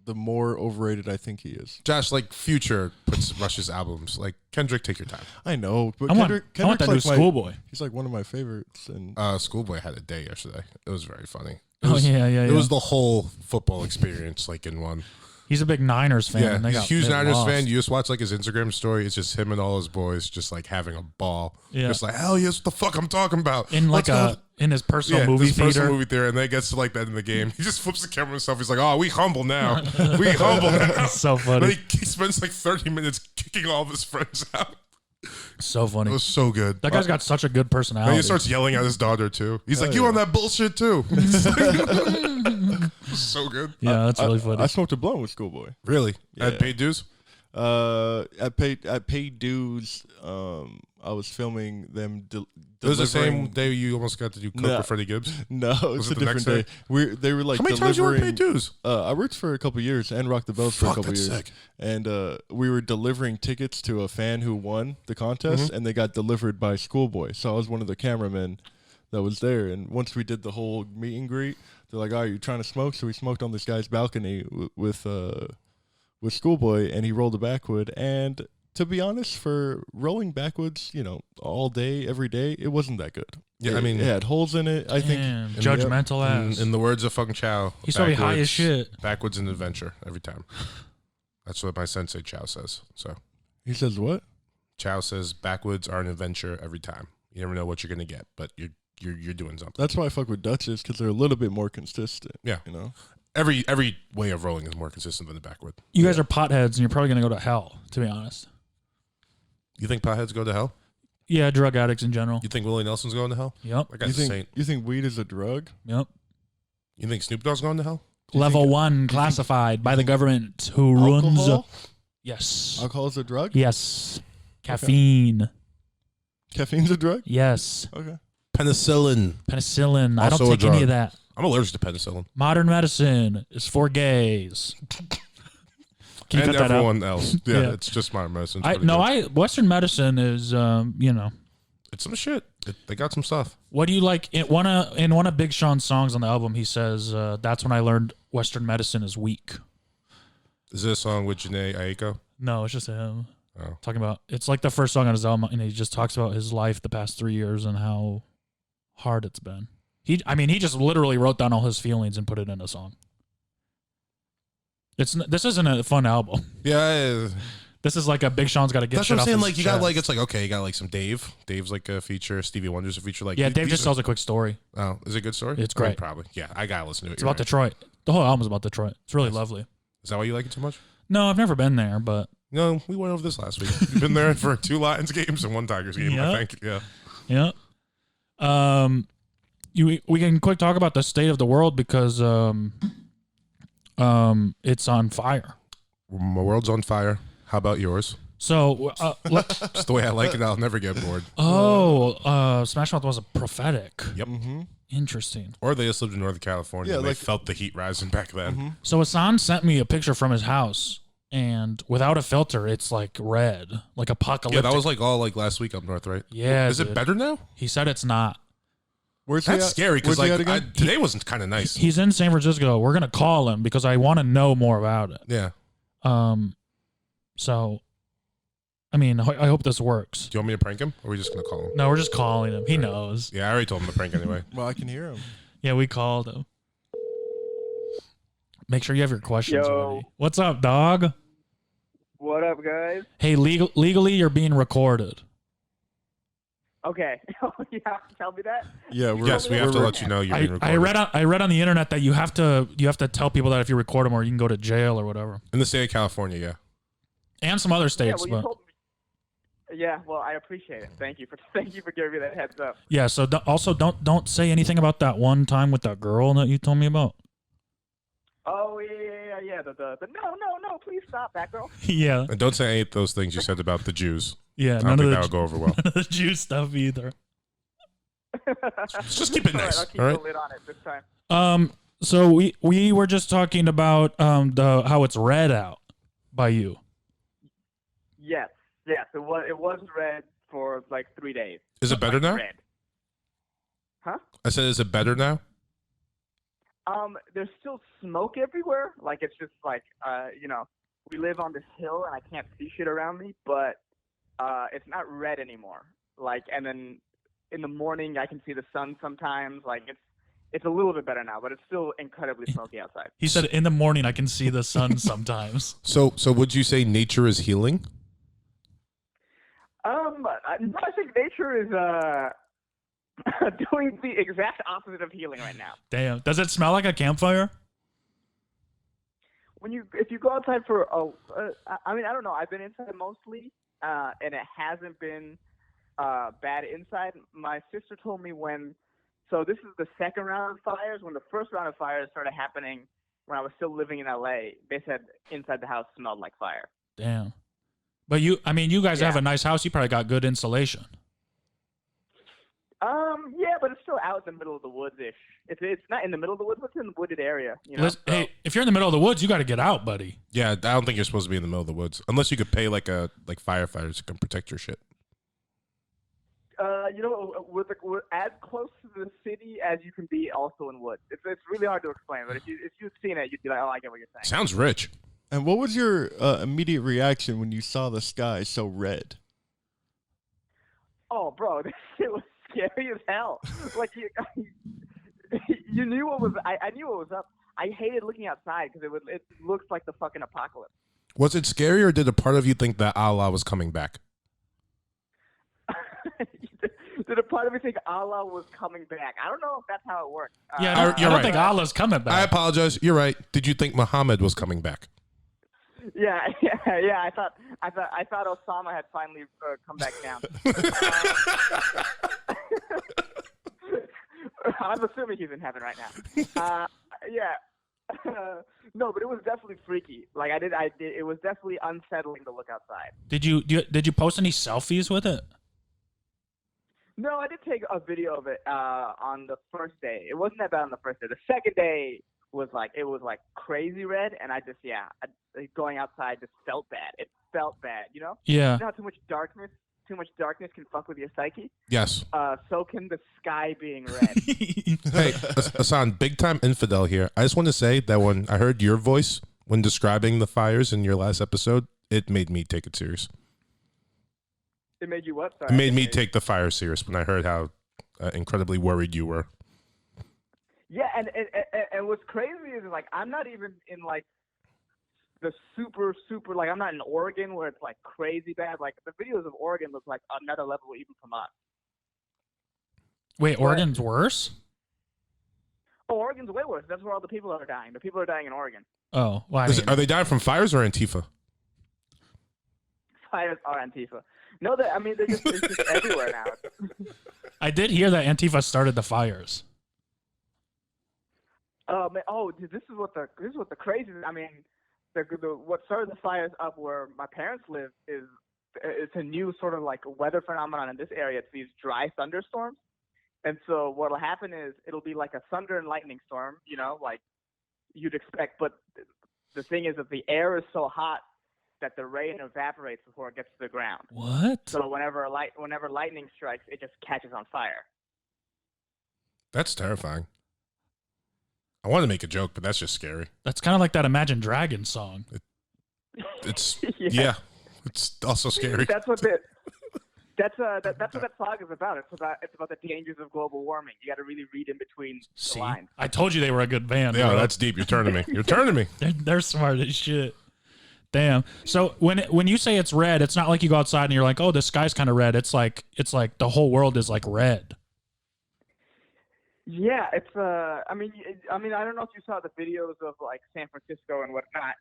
the more overrated I think he is. Josh, like Future rushes albums. Like Kendrick, take your time. I know, but I want Kendrick's that new like Schoolboy. he's like one of my favorites. And Schoolboy had a day yesterday. It was very funny. It It was the whole football experience, like in one. He's a big Niners fan. Yeah, and he's a huge they Niners lost. fan. You just watch like his Instagram story. It's just him and all his boys just like having a ball. Yeah. Just like, hell yes, what the fuck I'm talking about. In like Let's go. in his personal Yeah, movie this personal theater. movie theater, and then it gets to like that in the game. He just flips the camera and stuff. He's like, "Oh, we humble now. We humble now." That's so funny. Then he spends like 30 minutes kicking all of his friends out. So funny. It was so good. That guy's got such a good And personality. he starts yelling at his daughter too. He's like, Oh, "You yeah. on that bullshit too?" It was so good. Yeah, that's really funny. I smoked a blunt with Schoolboy. Really? Yeah. At paid dues? At paid dues. I was filming them. It was the same delivering- day you almost got to do coke No. with Freddie Gibbs. No, it's it a the next different day. They were like How many times you work delivering. paid dues? I worked for a couple years and rocked the bells for a Fuck, couple that's years. sick. And we were delivering tickets to a fan who won the contest, Mm-hmm. and they got delivered by Schoolboy. So I was one of the cameramen that was there. And once we did the whole meet and greet, they're like, "Oh, are you trying to smoke?" So we smoked on this guy's balcony with Schoolboy, and he rolled a backwood. And to be honest, for rolling backwoods, all day, every day, it wasn't that good. Yeah, I mean, it had holes in it. I think. Damn, judgmental ass. in the words of fucking Chow, He's probably high as shit. Backwards an adventure every time. That's what my sensei Chow says. So He says what? Chow says backwoods are an adventure every time. You never know what you're gonna get, but you're doing something. That's why I fuck with Dutchess, because they're a little bit more consistent. Yeah. Every way of rolling is more consistent than the backward. You guys are potheads, and you're probably gonna go to hell. To be honest. You think potheads go to hell? Yeah, drug addicts in general. You think Willie Nelson's going to hell? Yep. That guy's a saint. You think weed is a drug? Yep. You think Snoop Dogg's going to hell? Level 1 classified by the government who runs. Alcohol? Yes. Alcohol is a drug? Yes. Caffeine. Caffeine's a drug? Yes. Okay. Penicillin. Penicillin. I Also don't a take any drug. of that. I'm allergic to penicillin. Modern medicine is for gays. Can you and cut that out? everyone else. Yeah, Yeah. it's just modern medicine. Western medicine is, It's some shit. They got some stuff. What do you like? In one of Big Sean's songs on the album, he says, "That's when I learned Western medicine is weak." Is this a song with Janae Aiko? No, it's just him Oh. talking about. It's like the first song on his album, and he just talks about his life the past 3 years and how hard it's been. He just literally wrote down all his feelings and put it in a song. This isn't a fun album. Yeah. This is like a Big Sean's got to get. That's shit what I'm off saying. his Like you got chest. like it's like okay, you got like some Dave. Dave's like a feature. Stevie Wonder's a feature. Like Yeah, Dave these just tells a quick story. Oh, is it a good story? It's I mean, great. probably. Yeah, I gotta listen to it. It's about Detroit. The whole album's about Detroit. It's really lovely. Is that why you like it so much? No, I've never been there, but No, we went over this last week. You've been there for 2 Lions games and 1 Tigers game. Yeah. I think. Yeah. yeah. We can quick talk about the state of the world because it's on fire. My world's on fire. How about yours? So Just the way I like it, I'll never get bored. Smash Mouth was a prophetic. Yep. Interesting. Or they just lived in Northern California. Yeah, and they like- felt the heat rising back then. So Hassan sent me a picture from his house, and without a filter, it's like red, like Yeah, apocalyptic. that was like all like last week up north, right? Yeah, Is it dude. better now? He said it's not. Where's he That's at? scary because Where's he like at again? today wasn't kind of nice. He's in San Francisco. We're gonna call him because I want to know more about it. Yeah. So, I mean, I hope this works. Do you want me to prank him, or are we just gonna call him? No, we're just calling him. He knows. Yeah, I already told him to prank anyway. Well, I can hear him. Yeah, we called him. Make sure you have your questions Yo. ready. What's up, dog? What up, guys? Hey, legally, you're being recorded. Okay. Oh, you have to tell me that? Yeah, we're, Yes, we have to let you know you're being recorded. I read on the internet that you have to tell people that if you record them or you can go to jail or whatever, In the state of California, yeah. and some other Yeah, states. well, you but told me. Yeah, well, I appreciate it. Thank you for giving me that heads up. yeah, so don't say anything about that one time with that girl that you told me about. Oh yeah. The no, please stop that girl. Yeah, And don't say any of those things you said about the Jews. yeah, I don't none think of that would go over well. the Jew stuff either. Just keep it All right, nice. I'll keep All the right. lid on it this time. So we were just talking about how it's read out by you. Yes. It was red for like 3 days. Is it better now? Red. Huh? I said, is it better now? There's still smoke everywhere. Like it's just like we live on this hill and I can't see shit around me, but it's not red anymore. Like, and then in the morning I can see the sun sometimes. Like it's a little bit better now, but it's still incredibly smoky outside. He said in the morning I can see the sun sometimes. So would you say nature is healing? I think nature is doing the exact opposite of healing right now. Damn, does it smell like a campfire? If you go outside for I don't know. I've been inside mostly, and it hasn't been bad inside. My sister told me so this is the second round of fires. When the first round of fires started happening, when I was still living in LA, they said inside the house smelled like fire. Damn. But you guys have a nice house. You probably got good insulation. Yeah, but it's still out in the middle of the woods-ish. It's not in the middle of the woods, but it's in the wooded area. You know? Hey, if you're in the middle of the woods, you got to get out, buddy. Yeah, I don't think you're supposed to be in the middle of the woods unless you could pay like firefighters who can protect your shit. We're as close to the city as you can be, also in woods. It's really hard to explain, but if you've seen it, you'd be like, oh, I get what you're saying. Sounds rich. And what was your immediate reaction when you saw the sky so red? Oh, bro, this shit was scary as hell. Like you knew what was. I knew what was up. I hated looking outside because it looks like the fucking apocalypse. Was it scary, or did a part of you think that Allah was coming back? Did a part of me think Allah was coming back? I don't know if that's how it works. Yeah, I don't think Allah's coming back. I apologize. You're right. Did you think Muhammad was coming back? Yeah. I thought Osama had finally come back down. I'm assuming he's in heaven right now. No, but it was definitely freaky. Like I did. It was definitely unsettling to look outside. Did you post any selfies with it? No, I did take a video of it on the first day. It wasn't that bad on the first day. The second day was like crazy red, and I just going outside just felt bad. It felt bad, you know. Yeah. You know how too much darkness can fuck with your psyche. Yes. So can the sky being red. Hey, Hassan, big time infidel here. I just want to say that when I heard your voice when describing the fires in your last episode, it made me take it serious. It made you what? Sorry, it made me take the fire serious when I heard how incredibly worried you were. Yeah, and what's crazy is like I'm not even in like the super like I'm not in Oregon where it's like crazy bad. Like the videos of Oregon look like another level even from us. Wait, Oregon's worse? Oh, Oregon's way worse. That's where all the people are dying. The people are dying in Oregon. Oh, well, Are they dying from fires or Antifa? Fires are Antifa. No, I mean it's just everywhere now. I did hear that Antifa started the fires. Dude, this is what the crazy. I mean, what started the fires up where my parents live is it's a new sort of like weather phenomenon in this area. It's these dry thunderstorms, and so what'll happen is it'll be like a thunder and lightning storm, you know, like you'd expect. But the thing is that the air is so hot that the rain evaporates before it gets to the ground. What? So whenever lightning strikes, it just catches on fire. That's terrifying. I want to make a joke, but that's just scary. That's kind of like that Imagine Dragons song. It's yeah. It's also scary. That's what that's what that song is about. It's about the dangers of global warming. You got to really read in between the lines. I told you they were a good band. Yeah, bro. that's deep. You're turning me. You're turning me. They're smart as shit. Damn. So when you say it's red, it's not like you go outside and you're like, oh, the sky's kind of red. It's like the whole world is like red. Yeah, it's I mean, I don't know if you saw the videos of like San Francisco and whatnot,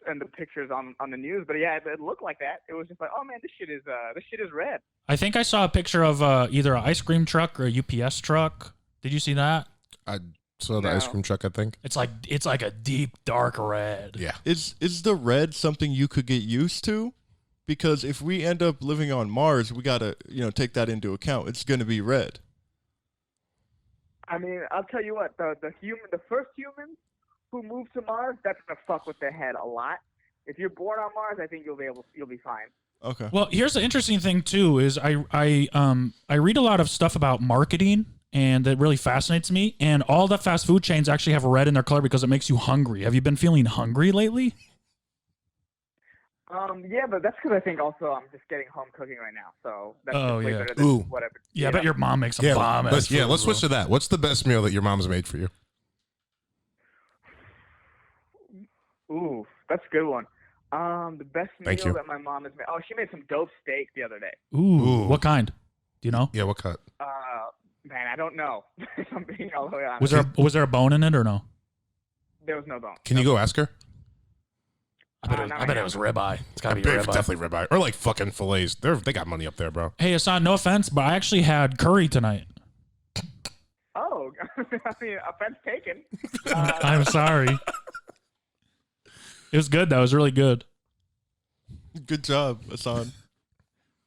and the pictures on the news, but yeah, it looked like that. It was just like, oh man, this shit is red. I think I saw a picture of either an ice cream truck or a UPS truck. Did you see that? I saw the ice cream truck, I think. It's like a deep dark red. Yeah. Is the red something you could get used to? Because if we end up living on Mars, we gotta take that into account. It's gonna be red. I mean, I'll tell you what, the first humans who move to Mars, that's gonna fuck with their head a lot. If you're born on Mars, I think you'll be fine. Okay. Well, here's the interesting thing too is I read a lot of stuff about marketing, and it really fascinates me. And all the fast food chains actually have red in their color because it makes you hungry. Have you been feeling hungry lately? Yeah, but that's because I think also I'm just getting home cooking right now, so that's way better than whatever. Yeah, I bet your mom makes a bomb. Let's switch to that. What's the best meal that your mom's made for you? Ooh, that's a good one. The best meal that my mom has made. Oh, she made some dope steak the other day. Ooh, what kind? Do you know? Yeah, what cut? Man, I don't know. If I'm being all the way honest. Was there a bone in it or no? There was no bone. Can you go ask her? I bet it was ribeye. It's gotta be ribeye. Definitely ribeye. Or like fucking fillets. They got money up there, bro. Hey, Hassan, no offense, but I actually had curry tonight. Oh, I mean, offense taken. I'm sorry. It was good, though. It was really good. Good job, Hassan.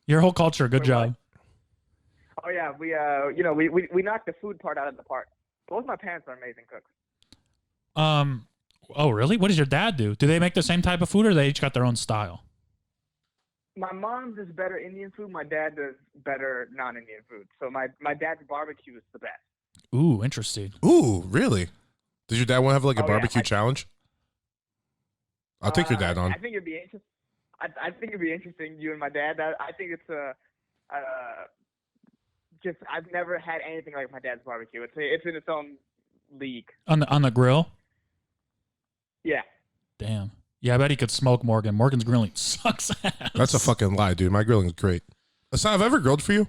Your whole culture, good job. What? Oh yeah, we knocked the food part out of the park. Both my parents are amazing cooks. Oh, really? What does your dad do? Do they make the same type of food, or they each got their own style? My mom does better Indian food. My dad does better non-Indian food. So my dad's barbecue is the best. Ooh, interesting. Ooh, really? Does your dad want to have like a barbecue challenge? I'll take your dad on. I think it'd be interesting. I think it'd be interesting. You and my dad. I think it's just I've never had anything like my dad's barbecue. It's in its own league. On the grill. Yeah. Damn. Yeah, I bet he could smoke Morgan. Morgan's grilling sucks ass. That's a fucking lie, dude. My grilling is great. Hassan, have I ever grilled for you?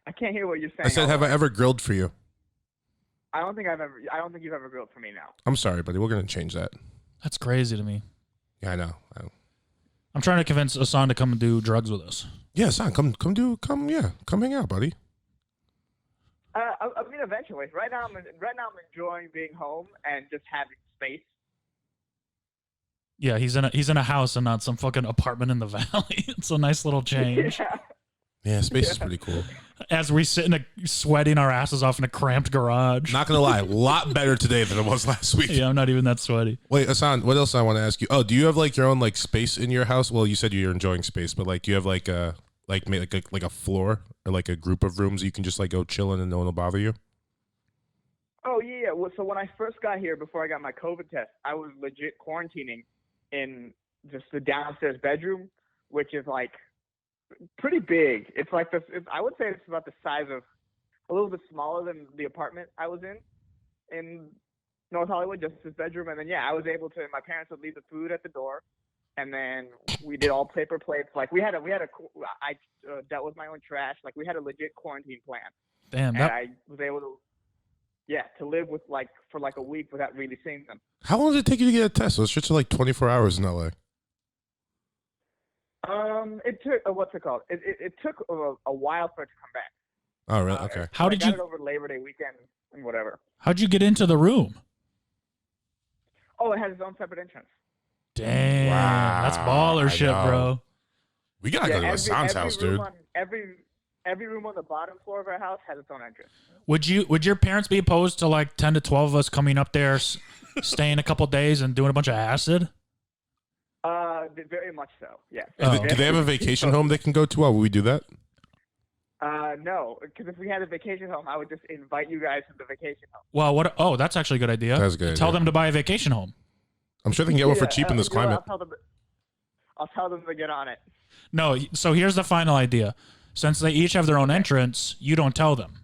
I can't hear what you're saying. I said, have I ever grilled for you? I don't think you've ever grilled for me now. I'm sorry, buddy. We're gonna change that. That's crazy to me. Yeah, I know. I'm trying to convince Hassan to come and do drugs with us. Yeah, Hassan, come hang out, buddy. I mean, eventually. Right now, I'm enjoying being home and just having space. Yeah, he's in a house and not some fucking apartment in the valley. It's a nice little change. Yeah, space is pretty cool. as we sit sweating our asses off in a cramped garage. Not gonna lie, a lot better today than it was last week. Yeah, I'm not even that sweaty. Wait, Hassan, what else I want to ask you? Oh, do you have like your own like space in your house? Well, you said you're enjoying space, but like, do you have like a like a floor or like a group of rooms you can just like go chill in and no one will bother you? Oh yeah. Well, so when I first got here, before I got my COVID test, I was legit quarantining in just the downstairs bedroom, which is like pretty big. It's like this. I would say it's about the size of a little bit smaller than the apartment I was in North Hollywood, just this bedroom. And then yeah, I was able to. My parents would leave the food at the door, and then we did all paper plates. Like I dealt with my own trash. Like we had a legit quarantine plan. Damn. And I was able to. Yeah, to live with for a week without really seeing them. How long did it take you to get a test? Those shits are like 24 hours in LA. It took what's it called? It took a while for it to come back. Oh, really? Okay. How did I got you? it over Labor Day weekend and whatever. How'd you get into the room? Oh, it has its own separate entrance. Damn, Wow, that's baller I shit, know. bro. We gotta go to Hassan's house, dude. Every room on the bottom floor of our house has its own entrance. Would your parents be opposed to like 10 to 12 of us coming up there, staying a couple days and doing a bunch of acid? Very much so. Yeah. Do they have a vacation home they can go to while we do that? No, because if we had a vacation home, I would just invite you guys to the vacation home. Well, what? Oh, that's actually a good idea. That's a good Tell idea. them to buy a vacation home. I'm sure they can get one for cheap in this climate. I'll tell them to get on it. No, so here's the final idea. Since they each have their own entrance, you don't tell them.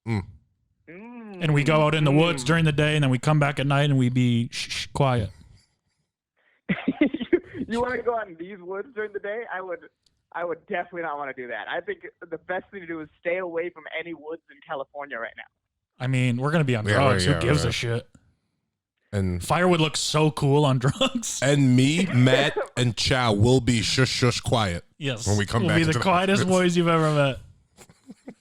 And we go out in the woods during the day, and then we come back at night, and we be quiet. You want to go out in these woods during the day? I would definitely not want to do that. I think the best thing to do is stay away from any woods in California right now. I mean, we're gonna be on drugs. Who gives a shit? And firewood looks so cool on drugs. And me, Matt, and Chow will be shush quiet. Yes, when we come we'll back. Be the quietest boys you've ever met.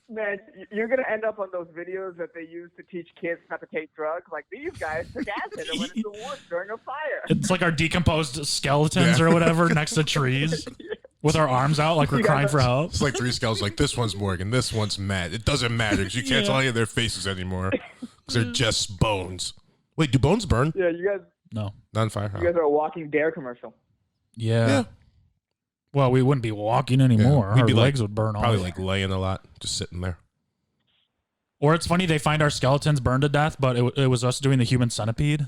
Man, you're gonna end up on those videos that they use to teach kids not to take drugs. Like these guys took acid and went into the woods during a fire. It's like our decomposed skeletons or whatever next to trees. With our arms out like we're crying for help. It's like three skeletons, like this one's Morgan, this one's Matt. It doesn't matter because you can't tell any of their faces anymore because they're just bones. Wait, do bones burn? Yeah, you guys. No. Not on fire. You guys are a Walking Dare commercial. Yeah. Well, we wouldn't be walking anymore. We'd Our be legs would burn off. Probably like laying a lot, just sitting there. Or it's funny, they find our skeletons burned to death, but it was us doing the human centipede.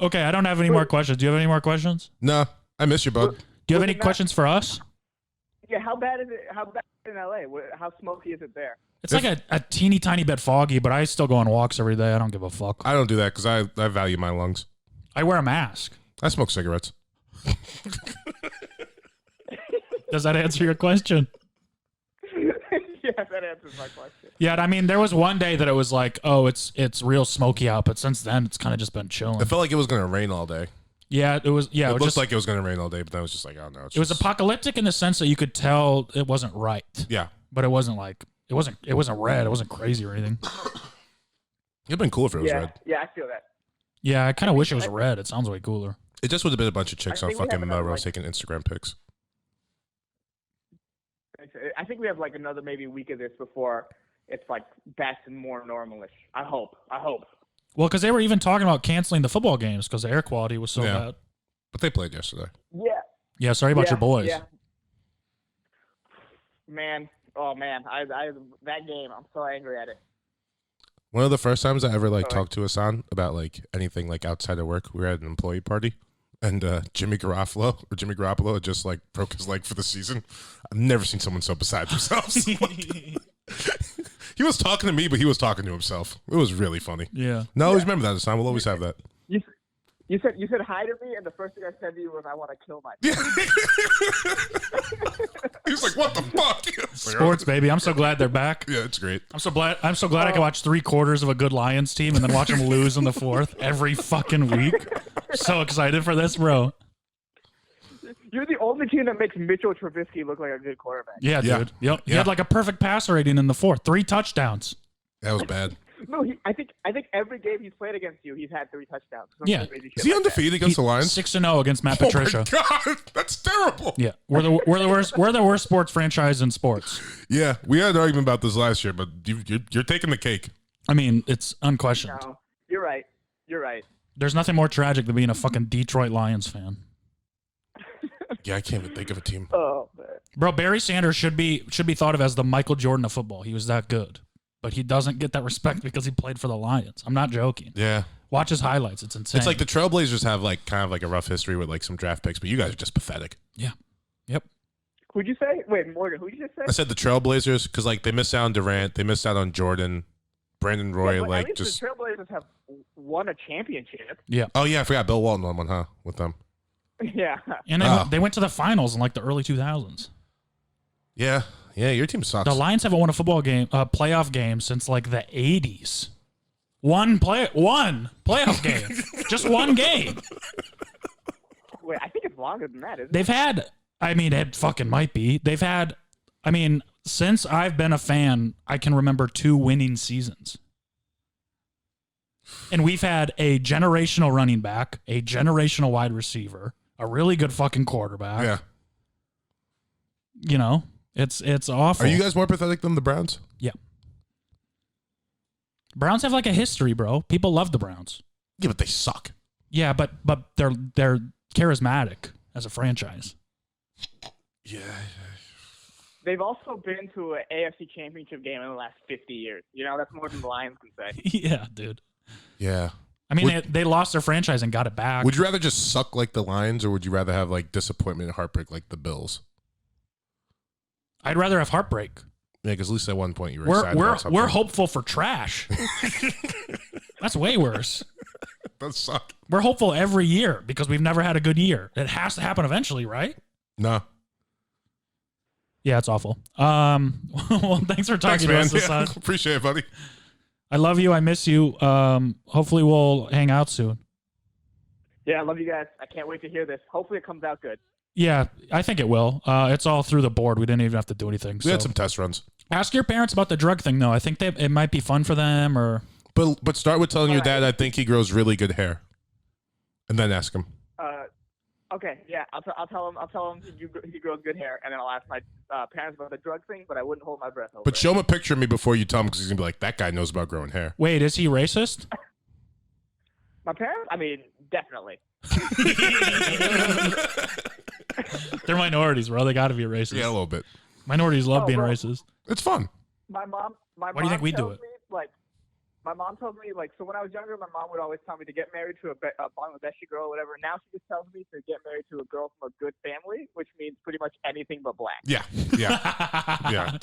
Okay, I don't have any more questions. Do you have any more questions? No, I miss you, bud. Do you have any questions for us? Yeah, how bad is it? How bad is it in LA? How smoky is it there? It's like a teeny tiny bit foggy, but I still go on walks every day. I don't give a fuck. I don't do that because I value my lungs. I wear a mask. I smoke cigarettes. Does that answer your question? Yeah, that answers my question. Yeah, I mean, there was one day that it was like, oh, it's real smoky out, but since then it's kind of just been chilling. It felt like it was going to rain all day. Yeah, it was. Yeah, it looked looked like it was going to rain all day, but then it was just like, oh no. It was apocalyptic in the sense that you could tell it wasn't right. Yeah, but it wasn't like it wasn't red. It wasn't crazy or anything. It'd been cool if it was red. Yeah, I feel that. Yeah, I kind of wish it was red. It sounds way cooler. It just would have been a bunch of chicks on fucking Melrose like, taking Instagram pics. I think we have like another maybe week of this before it's like back to more normalish. I hope. Well, because they were even talking about canceling the football games because the air quality was so bad. But they played yesterday. Yeah. Yeah, sorry about your boys. Yeah. Man, oh man, I that game, I'm so angry at it. One of the first times I ever talked to Hassan about like anything like outside of work, we were at an employee party. And Jimmy Garoppolo had just like broke his leg for the season. I've never seen someone so beside themselves. He was talking to me, but he was talking to himself. It was really funny. Yeah. No, always remember that, Hassan. We'll always have that. You said hi to me, and the first thing I said to you was, "I want to kill myself." He was like, "What the fuck?" Sports, baby. I'm so glad they're back. Yeah, it's great. I'm so glad I can watch 3/4 of a good Lions team and then watch them lose in the fourth every fucking week. So excited for this, bro. You're the only team that makes Mitchell Trubisky look like a good quarterback. Yeah, dude. Yep. He had like a perfect passer rating in the fourth. 3 touchdowns. That was bad. No, I think every game he's played against you, he's had 3 touchdowns. Yeah. Is he undefeated against the Lions? 6-0 against Matt Patricia. Oh my God, that's terrible. Yeah, we're the worst sports franchise in sports. Yeah, we had an argument about this last year, but you're taking the cake. I mean, it's unquestioned. No, you're right. You're right. There's nothing more tragic than being a fucking Detroit Lions fan. Yeah, I can't even think of a team. Oh man. Bro, Barry Sanders should be thought of as the Michael Jordan of football. He was that good. But he doesn't get that respect because he played for the Lions. I'm not joking. Yeah. Watch his highlights. It's insane. It's like the Trailblazers have like kind of like a rough history with like some draft picks, but you guys are just pathetic. Yeah. Yep. Who'd you say? Wait, Morgan, who'd you just say? I said the Trailblazers because like they missed out on Durant, they missed out on Jordan, Brandon Roy, Yeah, but like at least just. the Trailblazers have won a championship. Yeah. Oh yeah, I forgot Bill Walton won one, huh? With them. Yeah. And they went to the finals in like the early 2000s. Yeah, yeah, your team sucks. The Lions haven't won a playoff game since like the 80s. One playoff game. Just one game. Wait, I think it's longer than that, isn't it? They've had, I mean, it fucking might be. They've had, I mean, since I've been a fan, I can remember 2 winning seasons. And we've had a generational running back, a generational wide receiver, a really good fucking quarterback. Yeah. You know, it's awful. Are you guys more pathetic than the Browns? Yeah. Browns have like a history, bro. People love the Browns. Yeah, but they suck. Yeah, but they're charismatic as a franchise. Yeah. They've also been to an AFC Championship game in the last 50 years. You know, that's more than the Lions can say. Yeah, dude. Yeah. I mean, they lost their franchise and got it back. Would you rather just suck like the Lions, or would you rather have like disappointment and heartbreak like the Bills? I'd rather have heartbreak. Yeah, because at least at one point you were excited about something. We're hopeful for trash. That's way worse. That suck. We're hopeful every year because we've never had a good year. It has to happen eventually, right? No. Yeah, it's awful. Well, thanks for talking to us, man. Hassan. Appreciate it, buddy. I love you. I miss you. Hopefully we'll hang out soon. Yeah, I love you guys. I can't wait to hear this. Hopefully it comes out good. Yeah, I think it will. It's all through the board. We didn't even have to do anything. We had some test runs. Ask your parents about the drug thing, though. I think it might be fun for them. Or But start with telling your dad I think he grows really good hair, and then ask him. Okay, yeah, I'll tell him he grows good hair, and then I'll ask my parents about the drug thing. But I wouldn't hold my breath over But it. show him a picture of me before you tell him, because he's gonna be like, that guy knows about growing hair. wait, is he racist? My parents? I mean, definitely. They're minorities, bro. They got to be racist. Yeah, a little bit. Minorities love being bro. racist. It's fun. My mom. Why do you think we do tells it? Me, like, my mom tells me, like, so when I was younger, my mom would always tell me to get married to a Bangladeshi girl or whatever. Now she just tells me to get married to a girl from a good family, which means pretty much anything but black. Yeah, yeah, yeah.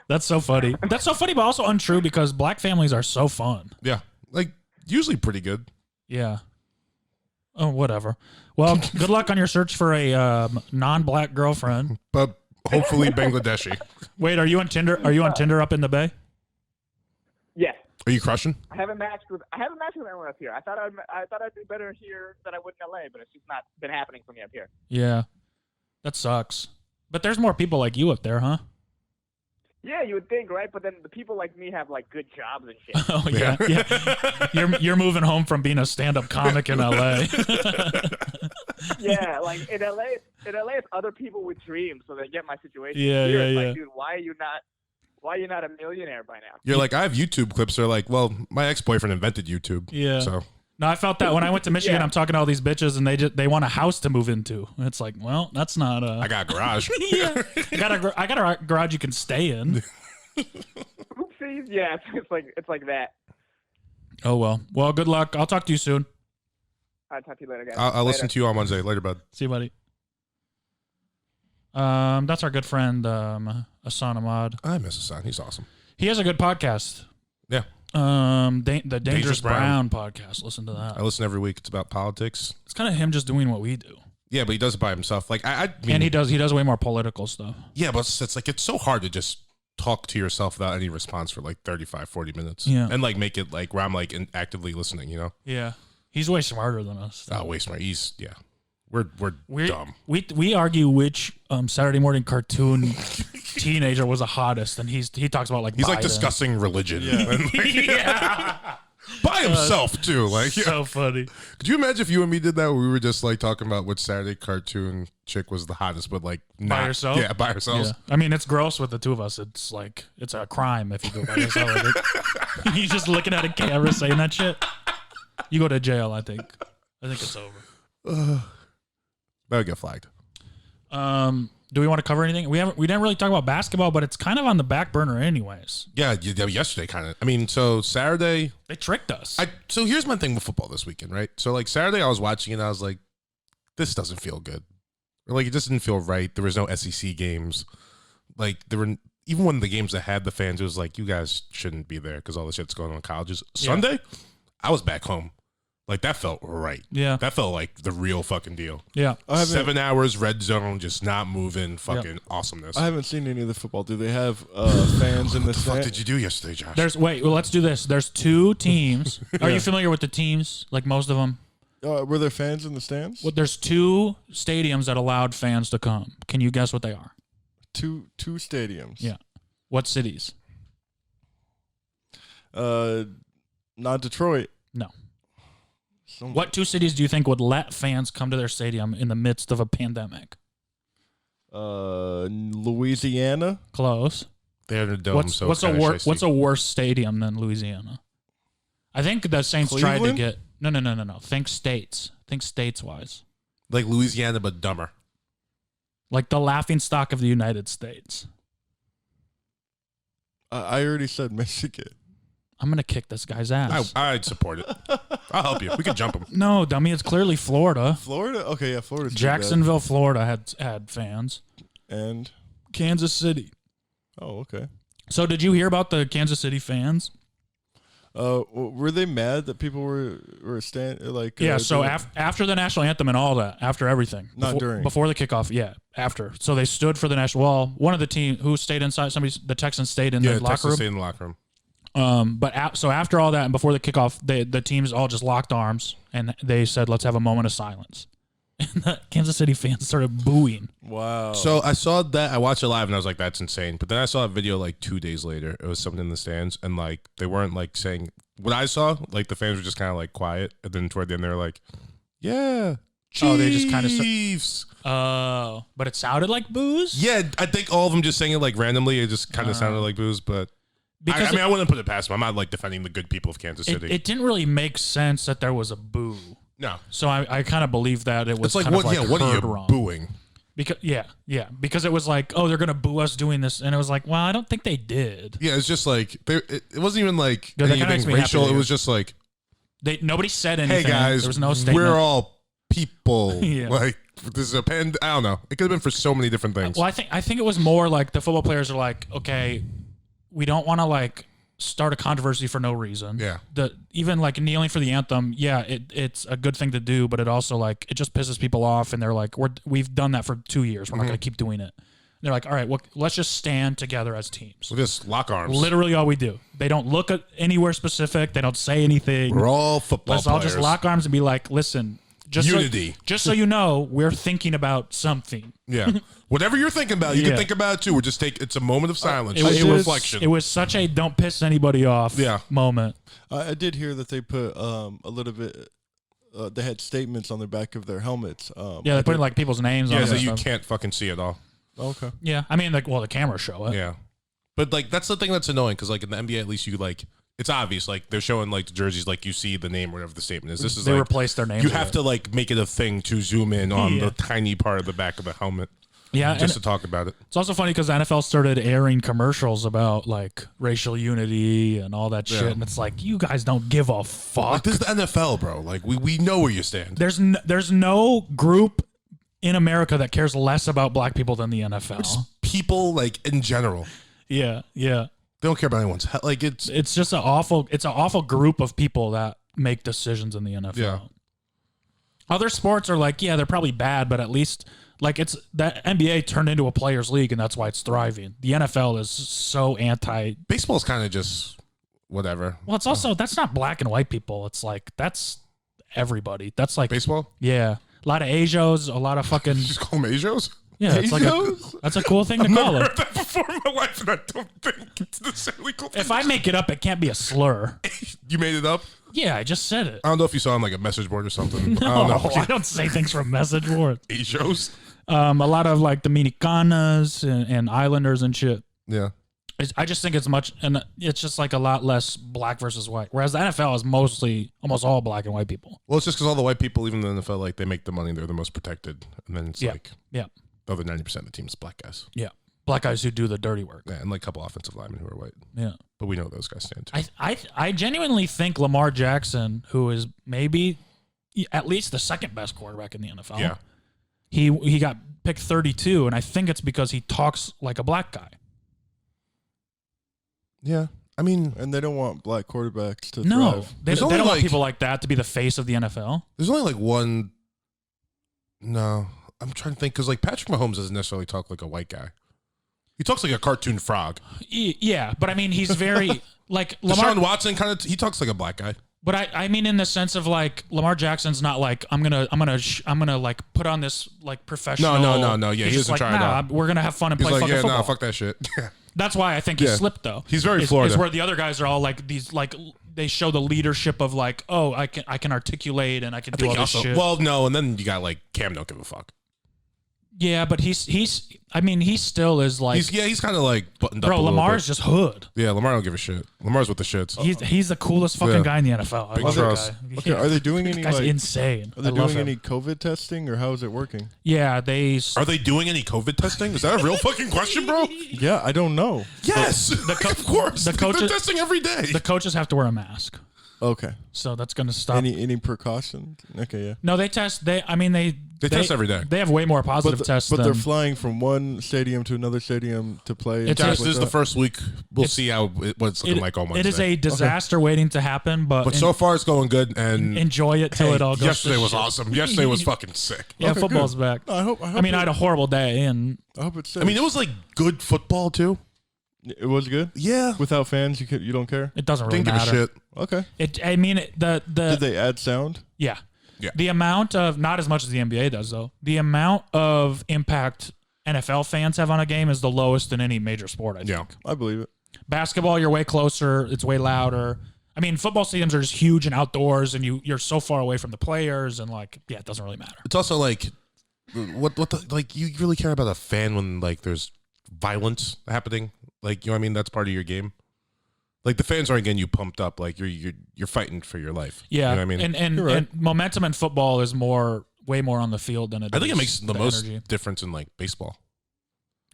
That's so funny. That's so funny, but also untrue because black families are so fun. Yeah, like usually pretty good. Yeah. Oh, whatever. Well, good luck on your search for a non-black girlfriend. But hopefully Bangladeshi. Wait, are you on Tinder? Are you on Tinder up in the Bay? Yes. Are you crushing? I haven't matched with anyone up here. I thought I'd do better here than I would in LA, but it's just not been happening for me up here. Yeah. That sucks. But there's more people like you up there, huh? Yeah, you would think, right? But then the people like me have like good jobs and shit. Oh yeah, yeah. You're moving home from being a stand-up comic in LA. Yeah, like in LA, it's other people with dreams, so they get my situation. Yeah, Here, yeah, it's yeah. Like, dude, why are you not a millionaire by now? You're like, I have YouTube clips. They're like, well, my ex-boyfriend invented YouTube. Yeah. So No, I felt that when I went to Michigan. Yeah. I'm talking to all these bitches, and they want a house to move into. And it's like, well, that's not a. I got a garage. Yeah, I got a garage you can stay in. Oopsies. Yeah, it's like that. Oh well. Well, good luck. I'll talk to you soon. I'll talk to you later, guys. I'll listen Later. to you on Wednesday. Later, bud. See you, buddy. That's our good friend Hassan Ahmad. I miss Hassan. He's awesome. He has a good podcast. Yeah. The Dangerous Brown. Brown podcast. Listen to that. I listen every week. It's about politics. It's kind of him just doing what we do. Yeah, but he does it by himself. Like I mean, And he does way more political stuff. Yeah, but it's like it's so hard to just talk to yourself without any response for like 35, 40 minutes. Yeah. And like make it like where I'm like actively listening, you know? Yeah. He's way smarter than us. Oh, way smart. He's We're dumb. We argue which Saturday morning cartoon teenager was the hottest, and he talks about like He's like Biden. discussing religion. Yeah. And, like, Yeah. by himself too. Like, So funny. could you imagine if you and me did that? Where we were just like talking about which Saturday cartoon chick was the hottest, but like By herself? Yeah, by ourselves. Yeah. I mean, it's gross with the two of us. It's like it's a crime if you do it by yourself. You just looking at a camera saying that shit. You go to jail. I think it's over. That would get flagged. Do we want to cover anything? We didn't really talk about basketball, but it's kind of on the back burner anyways. Yeah, yesterday kind of. I mean, so Saturday They tricked us. So here's my thing with football this weekend, right? So like Saturday I was watching it and I was like, this doesn't feel good. Or like it just didn't feel right. There was no SEC games. Like there were even when the games that had the fans, it was like, you guys shouldn't be there because all the shit's going on in colleges. Sunday, I was back home. Like that felt right. Yeah. That felt like the real fucking deal. Yeah. 7 hours, red zone, just not moving, fucking awesomeness. I haven't seen any of the football. Do they have fans in the What the fuck stand? did you do yesterday, Josh? Let's do this. There's two teams. Are you familiar with the teams? Like most of them? Were there fans in the stands? Well, there's two stadiums that allowed fans to come. Can you guess what they are? Two stadiums. Yeah. What cities? Not Detroit. No. Some- What two cities do you think would let fans come to their stadium in the midst of a pandemic? Louisiana. Close. They're in a dome, What's so it's a kinda worse shiesty. worse stadium than Louisiana? I think the Saints tried to Cleveland? get no. Think states. Think states wise. Like Louisiana, but dumber. Like the laughing stock of the United States. I already said Michigan. I'm gonna kick this guy's ass. I'd support it. I'll help you. We can jump him. No, dummy, it's clearly Florida. Florida. Okay, yeah, Florida's pretty Jacksonville, Florida had fans. bad. And Kansas City. okay. So did you hear about the Kansas City fans? Were they mad that people were like? Yeah, so doing- after the national anthem and all that, after everything. Not during. Before the kickoff, yeah, after. So they stood for the national. Well, one of the team who stayed inside, the Texans stayed in Yeah, the locker Texas room. stayed in the locker room. So after all that and before the kickoff, the teams all just locked arms and they said, "Let's have a moment of silence." And the Kansas City fans started booing. Wow. So I saw that. I watched it live and I was like, "That's insane." But then I saw a video like 2 days later. It was something in the stands and like they weren't like saying what I saw. Like the fans were just kind of like quiet, and then toward the end they were like, "Yeah, Chiefs." Oh, they just kinda but it sounded like boos. Yeah, I think all of them just saying it like randomly. It just kind of sounded like booze, but. Because I wouldn't put it past them. I'm not like defending the good people of Kansas City. it didn't really make sense that there was a boo. No, So I kind of believe that it was it's like kind what? of like What are heard you wrong. booing? Because because it was like, oh, they're gonna boo us doing this, and it was like, well, I don't think they did. Yeah, it's just like it wasn't even like Good, that kinda makes anything me happy racial. to It hear. was just like, Nobody said anything. hey guys, there was no statement. we're all people. Yeah. Like this is a I don't know. It could have been for so many different things. Well, I think it was more like the football players are like, okay, we don't want to like start a controversy for no reason. Yeah. Even like kneeling for the anthem, yeah, it's a good thing to do, but it also like it just pisses people off, and they're like, we've done that for 2 years, we're not going to keep doing it. And they're like, all right, well, let's just stand together as teams. We'll just lock arms. Literally all we do. They don't look at anywhere specific. They don't say anything. We're all football Let's players. all just lock arms and be like, listen, Unity. Just so you know, we're thinking about something. Yeah. Whatever you're thinking about, you Yeah. can think about it too. We're just it's a moment of silence. It It's a was reflection. It was such a don't piss anybody off moment. I did hear that they put a little bit. They had statements on the back of their helmets. Yeah, they put like people's names on yeah, it. so and you stuff. can't fucking see it all. Okay. Yeah, I mean, the cameras show it. Yeah. But like that's the thing that's annoying because like in the NBA at least you like it's obvious like they're showing like the jerseys like you see the name or whatever the statement is. This is They like replaced their names. you with have it. to like make it a thing to zoom in on Yeah. the tiny part of the back of the helmet Yeah, just and to talk about it. it's also funny because the NFL started airing commercials about like racial unity and all that shit, and it's like you guys don't give a Like fuck. this is the NFL, bro. Like we know where you stand. There's no group in America that cares less about black people than the NFL. Just people like in general. Yeah. They don't care about anyone's like It's just an awful group of people that make decisions in the NFL. Yeah. Other sports are like, yeah, they're probably bad, but at least like it's that NBA turned into a players league and that's why it's thriving. The NFL is so anti. baseball's kind of just whatever. Well, it's also that's not black and white people. It's like that's everybody. That's like Baseball? yeah. A lot of Asios, a lot of fucking. You just call them Asios? Yeah, it's like that's a cool thing to call I've it. heard that before in my life, and I don't think it's necessarily cool. If I make it up, it can't be a slur. You made it up? Yeah, I just said it. I don't know if you saw on like a message board or something. No, I don't know. I don't say things from message boards. Asios? A lot of like Dominicanas and Islanders and shit. Yeah. I just think it's much, and it's just like a lot less black versus white. Whereas the NFL is mostly almost all black and white people. Well, it's just because all the white people, even in the NFL, like they make the money, they're the most protected, and then it's like Yeah. the other 90% of the team is black guys. Yeah. Black guys who do the dirty work. Yeah, and like a couple offensive linemen who are white. Yeah. But we know those guys stand too. I genuinely think Lamar Jackson, who is maybe at least the second best quarterback in the NFL. Yeah. He got picked 32, and I think it's because he talks like a black guy. Yeah. I mean, And they don't want black quarterbacks to No, thrive. they There's don't only want like- people like that to be the face of the NFL. there's only like one. No. I'm trying to think because like Patrick Mahomes doesn't necessarily talk like a white guy. He talks like a cartoon frog. Yeah, but I mean, he's very like Deshaun Lamar. Watson kind of, he talks like a black guy. But I mean, in the sense of like Lamar Jackson's not like I'm gonna like put on this like professional. No. Yeah, He's he just doesn't like, try it out. we're gonna have fun and He's play like, fucking yeah, football. no, fuck that shit. That's why I think he Yeah. slipped though. He's very is Florida. where the other guys are all like these like they show the leadership of like, oh, I can articulate and I can do all this shit. Well, no, and then you got like Cam don't give a fuck. Yeah, but he's I mean, he still is like He's kind of like buttoned up. bro, a little Lamar's bit. just hood. Yeah, Lamar don't give a shit. Lamar's with the shits. He's the coolest fucking Yeah. guy in the NFL. I Big love that trust. guy. Okay, are they doing any That guy's like? insane. Are they I love doing him. any COVID testing or how is it working? Yeah, they Are they doing any COVID testing? Is that a real fucking question, bro? Yeah, I don't know. Yes, of course. the coaches- They're testing every day. the coaches have to wear a mask. Okay. So that's going to stop. Any precautions? Okay, yeah. No, they test. They test every day. They have way more positive tests. But than, they're flying from one stadium to another stadium to play. and It's stuff Guys, like this is the that. first week. We'll see how what it's looking like on Wednesday. It is a disaster waiting to happen, but so far it's going good. And enjoy it till hey, it all goes. yesterday to was shit. awesome. Yesterday was fucking sick. Yeah, Okay, football's good. back. I hope. I mean, I had a horrible day, and I hope it's. I mean, it was like good football too. It was good. Yeah, Without fans, you don't care. it doesn't really didn't give a matter. shit. Okay. I mean, the Did they add sound? yeah. Yeah. The amount of not as much as the NBA does though. The amount of impact NFL fans have on a game is the lowest in any major sport. I think. Yeah. I believe it. Basketball, you're way closer. It's way louder. I mean, football stadiums are just huge and outdoors, and you're so far away from the players, and like, yeah, it doesn't really matter. It's also like, what the like you really care about a fan when like there's violence happening. Like, you know what I mean? That's part of your game. Like the fans aren't getting you pumped up. Like you're fighting for your life. Yeah, You know what I mean? and right. and momentum in football is way more on the field than it. I think it is makes the most energy. difference in like baseball.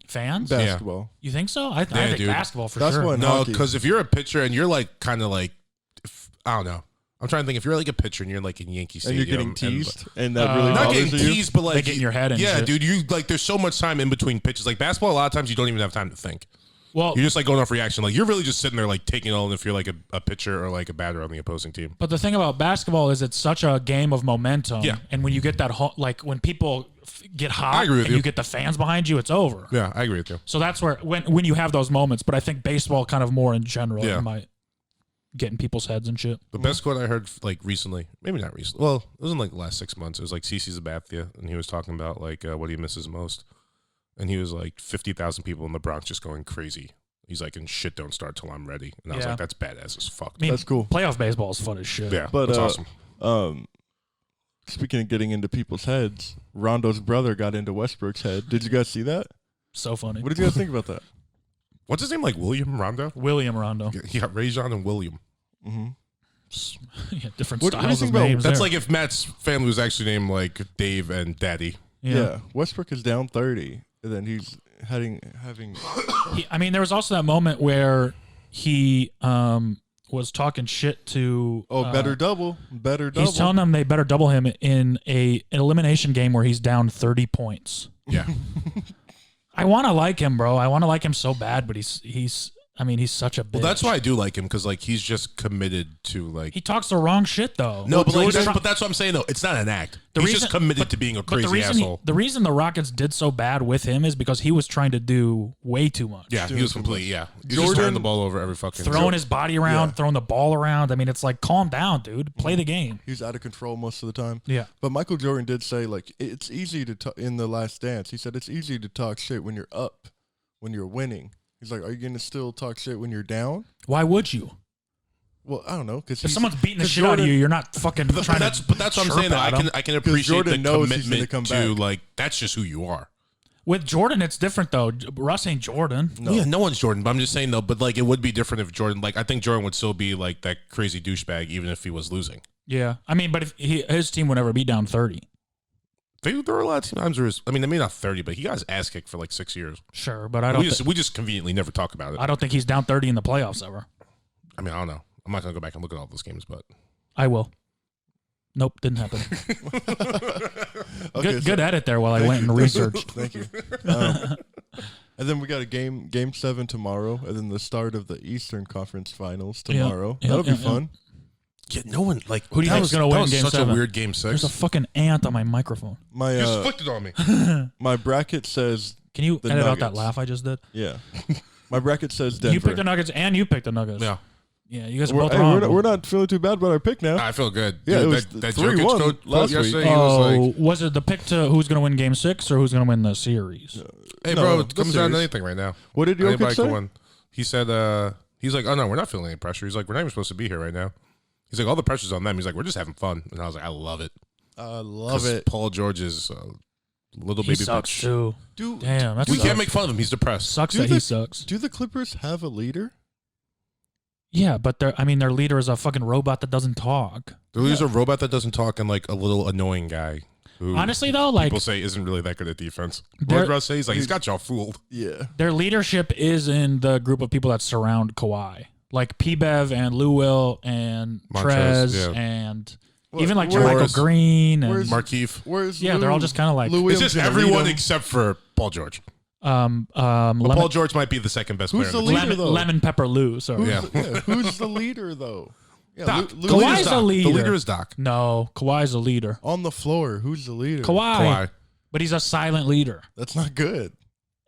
Fans. Basketball. You think so? I Yeah, think dude. basketball for That's sure. what- No, hockey. because if you're a pitcher and you're like kind of like, I don't know. I'm trying to think. If you're like a pitcher and you're like in Yankee And Stadium, you're getting teased, and that really not bothers getting you. teased, but like They get in your head and yeah, shit. dude. You like there's so much time in between pitches. Like basketball, a lot of times you don't even have time to think. Well, You're just like going off reaction. Like you're really just sitting there like taking it all in if you're like a pitcher or like a batter on the opposing team. but the thing about basketball is it's such a game of momentum. Yeah. And when you get that, like when people get hot I agree with and you. you get the fans behind you, it's over. Yeah, I agree with you. So that's where when you have those moments. But I think baseball kind of more in general Yeah. might get in people's heads and shit. The best quote I heard like recently, maybe not recently. Well, it was in like the last 6 months. It was like CeCe Sabathia, and he was talking about like what he misses most, and he was like 50,000 people in the Bronx just going crazy. He's like, and shit don't start till I'm ready, and I was Yeah. like, that's badass as fuck. I mean, That's cool. Playoff baseball is fun as shit. Yeah, But, that's awesome. Speaking of getting into people's heads, Rondo's brother got into Westbrook's head. Did you guys see that? So funny. What did you guys think about that? What's his name? Like William Rondo? William Rondo. He got Rajon and William. Mm-hmm. Yeah, different What do you styles think of about- names. That's there. like if Matt's family was actually named like Dave and Daddy. Yeah. Westbrook is down 30, and then he's having. I mean, there was also that moment where he was talking shit to. better double. He's telling them they better double him in an elimination game where he's down 30 points. Yeah. I want to like him, bro. I want to like him so bad, but he's I mean, he's such a bitch. Well, that's why I do like him because like he's just committed to like. He talks the wrong shit though. No, but that's what I'm saying though. It's not an act. He's just committed to being a crazy asshole. The reason the Rockets did so bad with him is because he was trying to do way too much. Yeah, he was complete. Yeah, he's just throwing the ball over every fucking. Throwing his body around, throwing the ball around. I mean, it's like, calm down, dude. Play the game. He's out of control most of the time. Yeah. But Michael Jordan did say, like, it's easy to in The Last Dance. He said it's easy to talk shit when you're up, when you're winning. He's like, are you gonna still talk shit when you're down? Why would you? Well, I don't know, because if someone's beating the shit out of you, you're not fucking. But that's what I'm saying. Though. I can appreciate the commitment to like that's just who you are. With Jordan, it's different though. Russ ain't Jordan. No. Yeah, no one's Jordan. But I'm just saying though. But like, it would be different if Jordan. Like, I think Jordan would still be like that crazy douchebag, even if he was losing. Yeah, I mean, but if his team would never be down 30. There were a lot of times where I mean, maybe not 30, but he got his ass kicked for like 6 years. Sure, but I don't. We just conveniently never talk about it. I don't think he's down 30 in the playoffs ever. I mean, I don't know. I'm not gonna go back and look at all those games, but I will. Nope, didn't happen. Okay, good edit there while I went and researched. Thank you. And then we got a game 7 tomorrow, and then the start of the Eastern Conference Finals tomorrow. That'll be fun. Yeah, no one like who do you think is gonna win Game 7? Such a weird Game 6. There's a fucking ant on my microphone. You just flicked it on me. My bracket says. Can you edit out that laugh I just did? Yeah. My bracket says Denver. You picked the Nuggets and you picked the Nuggets. Yeah. Yeah, you guys are both wrong. We're not feeling too bad about our pick now. I feel good. Yeah, dude, it was that 3-1 last week. Was it the pick to who's going to win Game 6 or who's going to win the series? Hey, bro, it comes down to anything right now. What did Jokic say? He said, he's like, oh, no, we're not feeling any pressure. He's like, we're not even supposed to be here right now. He's like, all the pressure's on them. He's like, we're just having fun. And I was like, I love it. I love it. Paul George is a little baby sucks bitch. Too. Damn, we can't make fun of him. He's depressed. Sucks that he sucks. Do the Clippers have a leader? Yeah, but their leader is a fucking robot that doesn't talk. Their leader's a robot that doesn't talk and like a little annoying guy. Who honestly, though, like people say isn't really that good at defense. What did Russ say? He's like, he's got y'all fooled. Yeah. Their leadership is in the group of people that surround Kawhi. Like P-Bev and Lou Will and Trez and even like Michael Green and Markieff. They're all just kind of like it's just everyone except for Paul George. Paul George might be the second best player. Who's the leader though? Lemon Pepper Lou. Sorry. Who's the leader though? Yeah, Doc. Kawhi's the leader. The leader is Doc. No, Kawhi's the leader. On the floor, who's the leader? Kawhi. But he's a silent leader. That's not good.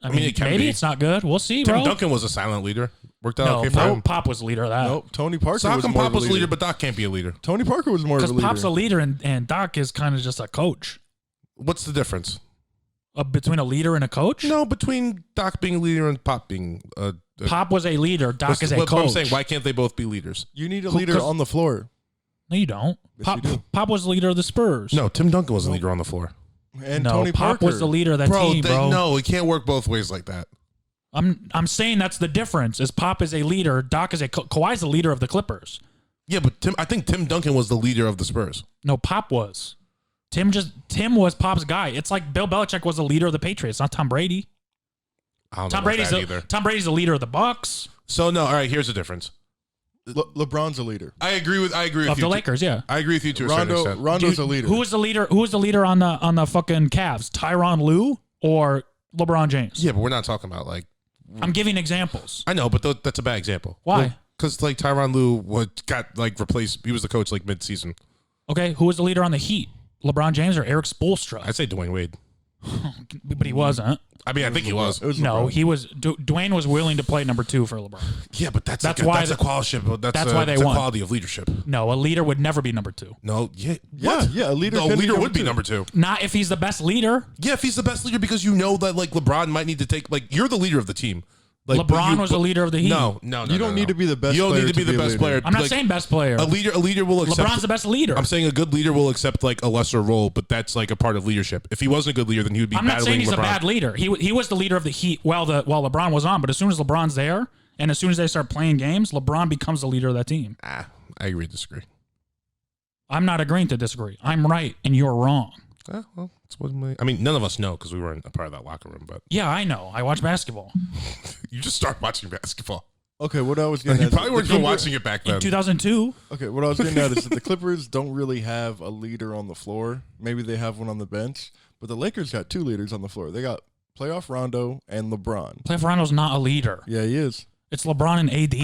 I mean maybe it's not good. We'll see, bro. Tim Duncan was a silent leader. Worked out okay for him. Pop was the leader of that. Nope. Tony Parker so was more Pop of a leader. But Doc can't be a leader. Tony Parker was more of a leader. Because Pop's a leader and Doc is kind of just a coach. What's the difference? Between a leader and a coach? No, between Doc being a leader and Pop being a Pop was a leader. Doc is a coach. I'm saying, why can't they both be leaders? You need a leader on the floor. No, you don't. Yes, Pop was the leader of the Spurs. No, Tim Duncan was the leader on the floor. And no, Tony Pop Parker was the leader of that team, bro. No, it can't work both ways like that. I'm saying that's the difference. Is Pop is a leader, Doc is a Kawhi's the leader of the Clippers. Yeah, but I think Tim Duncan was the leader of the Spurs. No, Pop was. Tim was Pop's guy. It's like Bill Belichick was the leader of the Patriots, not Tom Brady. I don't know about that either. Tom Brady's the leader of the Bucks. So no, all right. Here's the difference. LeBron's a leader. I agree with you. Of the Lakers, yeah. I agree with you to a certain extent. Rondo's a leader. Who was the leader? Who was the leader on the fucking Cavs? Tyronn Lue or LeBron James? Yeah, but we're not talking about like. I'm giving examples. I know, but that's a bad example. Why? Because like Tyronn Lue got like replaced. He was the coach like mid-season. Okay, who was the leader on the Heat? LeBron James or Eric Spoelstra? I'd say Dwayne Wade. But he wasn't. I mean, I think he was. No, he was. Dwayne was willing to play number 2 for LeBron. Yeah, but that's a quality. That's why they won. Quality of leadership. No, a leader would never be number 2. No, yeah, a leader. A leader would be number 2. Not if he's the best leader. Yeah, if he's the best leader, because you know that like LeBron might need to take like you're the leader of the team. Like, LeBron was the leader of the Heat. No. You don't need to be the best. You don't player need to be the best player. I'm not saying best player. A leader will accept. LeBron's the best leader. I'm saying a good leader will accept like a lesser role, but that's like a part of leadership. If he wasn't a good leader, then he would be. I'm not saying he's a bad leader. He was the leader of the Heat while LeBron was on. But as soon as LeBron's there, and as soon as they start playing games, LeBron becomes the leader of that team. I agree to disagree. I'm not agreeing to disagree. I'm right and you're wrong. Well, that's what I mean, none of us know because we weren't a part of that locker room. But yeah, I know. I watch basketball. You just start watching basketball. Okay, what I was getting you at, probably weren't even watching it back then. In 2002. Okay, what I was getting at is that the Clippers don't really have a leader on the floor. Maybe they have one on the bench, but the Lakers got 2 leaders on the floor. They got playoff Rondo and LeBron. Playoff Rondo's not a leader. Yeah, he is. It's LeBron and AD.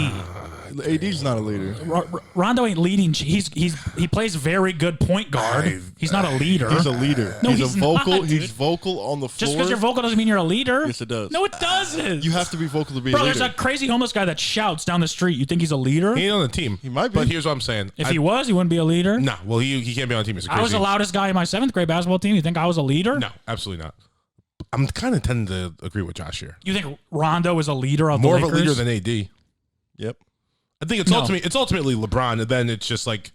AD's not a leader. Rondo ain't leading. He plays very good point guard. He's not a leader. He's a leader. No, he's a vocal. not, he's vocal on the floor. Just because you're vocal doesn't mean you're a leader. Yes, it does. No, it doesn't. You have to be vocal to be Bro, a leader. there's a crazy homeless guy that shouts down the street. You think he's a leader? He ain't on the team. He might be. But here's what I'm saying. If he was, he wouldn't be a leader. Nah, well, he can't be on the team. It's I was the loudest guy in my 7th grade basketball team. You think I was a leader? No, absolutely not. I'm kind of tending to agree with Josh here. You think Rondo is a leader of More the of Lakers? a leader than AD. Yep. I think it's ultimately LeBron, and then it's just like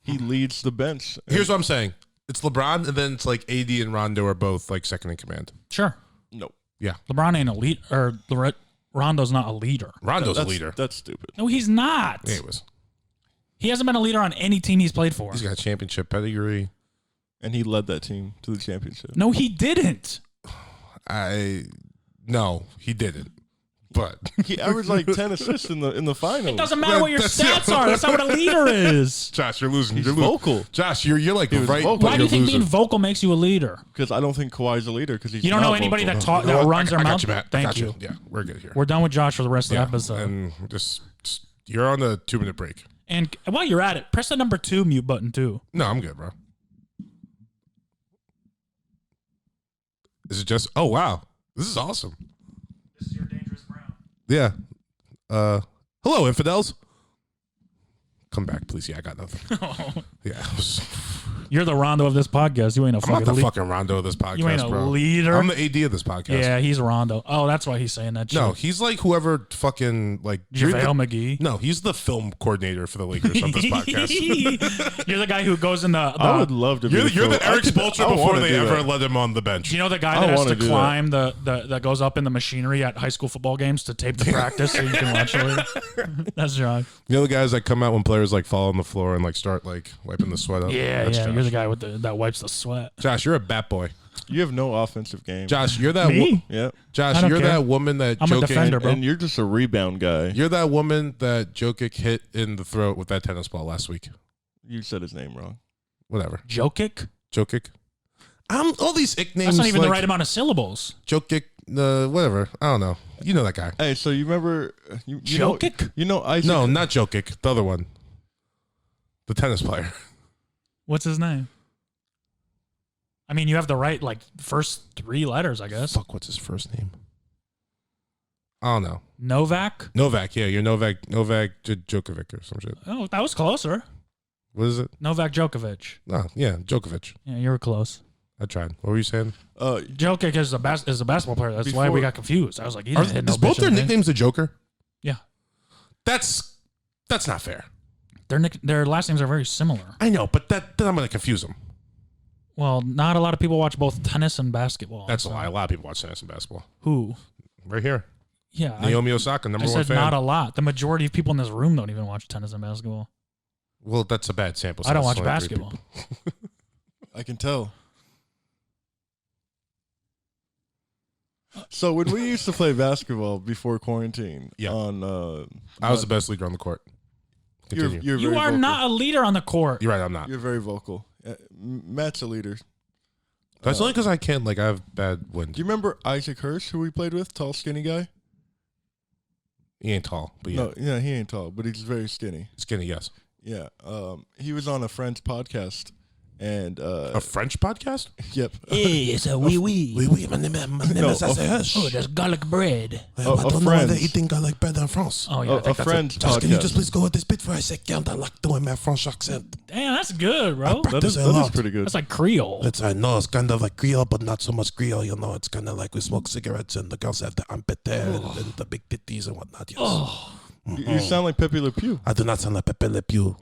He leads the bench. here's what I'm saying. It's LeBron, and then it's like AD and Rondo are both like second in command. Sure. No. Yeah, LeBron ain't a lead, or Rondo's not a leader. Rondo's a That's- leader. That's stupid. No, he's not. Yeah, he was. He hasn't been a leader on any team he's played for. He's got championship pedigree. And he led that team to the championship. No, he didn't. No, he didn't. But He averaged like 10 assists in the finals. It doesn't matter what your stats are. That's not what a leader is. Josh, you're losing. He's You're losing. vocal. Josh, you're like He was right. vocal. but Why do you you're think losing. being vocal makes you a leader? Because I don't think Kawhi's a leader because he's You don't not know anybody vocal. that You know what? runs their I got mouth? you, Matt. I Thank got you. Yeah, we're good here. We're done with Josh for the rest of the episode. And just you're on the 2-minute break. And while you're at it, press the number 2 mute button too. No, I'm good, bro. Is it just? Oh wow, this is awesome. This is your dangerous brown. Yeah. Hello, infidels. Come back, please. Yeah, I got nothing. Yeah. You're the Rondo of this podcast. You ain't a I'm fucking not the leader. fucking Rondo of this podcast, You ain't a bro. leader. I'm the AD of this podcast. Yeah, he's Rondo. Oh, that's why he's saying that shit. No, he's like whoever fucking like JaVale McGee. No, he's the film coordinator for the Lakers of this podcast. You're the guy who goes in the I would love to be You're the Eric Spoelstra before wanna they do ever that. let him on the bench. you know the guy I that has wanna to do climb that goes up in the machinery at high school football games to tape the practice so you can watch it later? That's John. You know the guys that come out when players like fall on the floor and like start like wiping the sweat up? Yeah, That's yeah. Josh. You're the guy with that wipes the sweat. Josh, you're a bat boy. You have no offensive game. Josh, you're that Me? Yeah. Josh, I don't you're care. that woman that I'm a Jokic defender, bro. And you're just a rebound guy. You're that woman that Jokic hit in the throat with that tennis ball last week. You said his name wrong. Whatever. Jokic? Jokic. All these ick names. That's not even like the right amount of syllables. Jokic, whatever. I don't know. You know that guy. Hey, so you remember you know- Jokic? You know Isaac. No, not Jokic. The other one. The tennis player. What's his name? I mean, you have the right, like, first 3 letters, I guess. Fuck, what's his first name? I don't know. Novak? Novak, yeah. You're Novak Djokovic or some shit. Oh, that was closer. What is it? Novak Djokovic. No, yeah, Djokovic. Yeah, you were close. I tried. What were you saying? Jokic is a basketball player. That's why we got confused. I was like, he didn't hit no Is both bitch their in the game. nicknames the Joker? Yeah. That's not fair. Their last names are very similar. I know, but then I'm going to confuse them. Well, not a lot of people watch both tennis and basketball. That's a so- lie. A lot of people watch tennis and basketball. Who? Right here. Yeah. Naomi Osaka, I number one said fan. not a lot. The majority of people in this room don't even watch tennis and basketball. Well, that's a bad sample size. I don't watch It's only 3 basketball. people. I can tell. So when we used to play basketball before quarantine, Yeah. on I was the best leader on the court. Continue. you're You very are vocal. not a leader on the court. You're right, I'm not. You're very vocal. Matt's a leader. That's only because I can't, I have bad wind. Do you remember Isaac Hirsch, who we played with? Tall, skinny guy? He ain't tall, but yeah. No, yeah, he ain't tall, but he's very skinny. Skinny, yes. Yeah. He was on a friend's podcast, and A French podcast? yep. Hey, it's a wee wee. Oui, my name No, is Isaac Hirsch. Oh, there's garlic bread. a friend's- eating garlic bread in France. Oh, yeah. I A think that's friend's Josh, can you podcast. just please go with this bit for a second? I like doing my French accent. Damn, that's good, bro. That is pretty good. That's like Creole. I know it's kind of like Creole, but not so much Creole. You know, it's kind of like we smoke cigarettes and the girls have the armpit hair and the big titties and whatnot. Yes. Oh, You sound like Pepe Le Pew. I do not sound like Pepe Le Pew.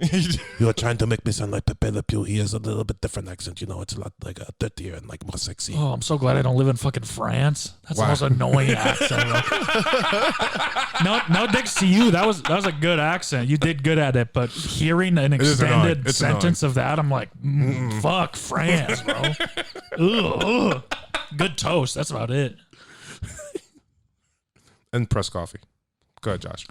You are trying to make me sound like Pepe Le Pew. He has a little bit different accent. You know, it's a lot like dirtier and like more sexy. oh, I'm so glad I don't live in fucking France. That's Why? the most annoying accent. Bro. No dicks to you. That was a good accent. You did good at it, but hearing an is annoying. extended It's sentence of that, I'm like, fuck France, bro. Ugh. Good toast. That's about it. And press coffee. Go ahead, Josh.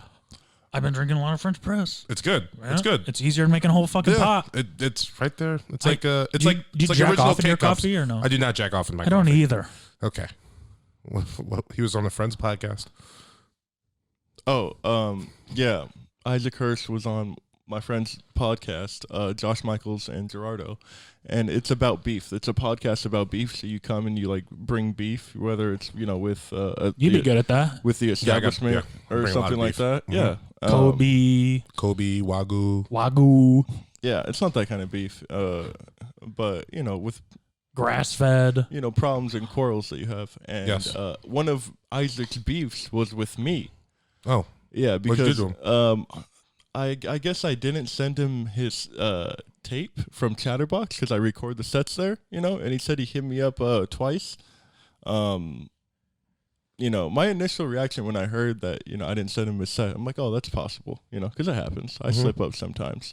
I've been drinking a lot of French press. It's good. Yeah, It's good. It's easier than making a whole fucking pot. It's right there. It's I- like do it's you- like do you it's like jack original off in your K-cups. coffee or no? I do not jack off in my I don't coffee. either. Okay. Well, he was on a friend's podcast. Yeah. Isaac Hirsch was on my friend's podcast, Josh Michaels and Gerardo, and it's about beef. It's a podcast about beef. So you come and you like bring beef, whether it's with You'd be good at that. with the establishment or Bring a lot something of like beef. that. Yeah, Kobe, Wagyu, yeah, it's not that kind of beef, but with grass fed. problems and quarrels that you have, and Yes. one of Isaac's beefs was with me. Oh, Yeah, What'd you because do to I guess I didn't send him his tape from Chatterbox because I record the sets there, and he said he hit me up twice. My initial reaction when I heard that, I didn't send him his set, I'm like, oh, that's possible, because it happens. I slip up sometimes.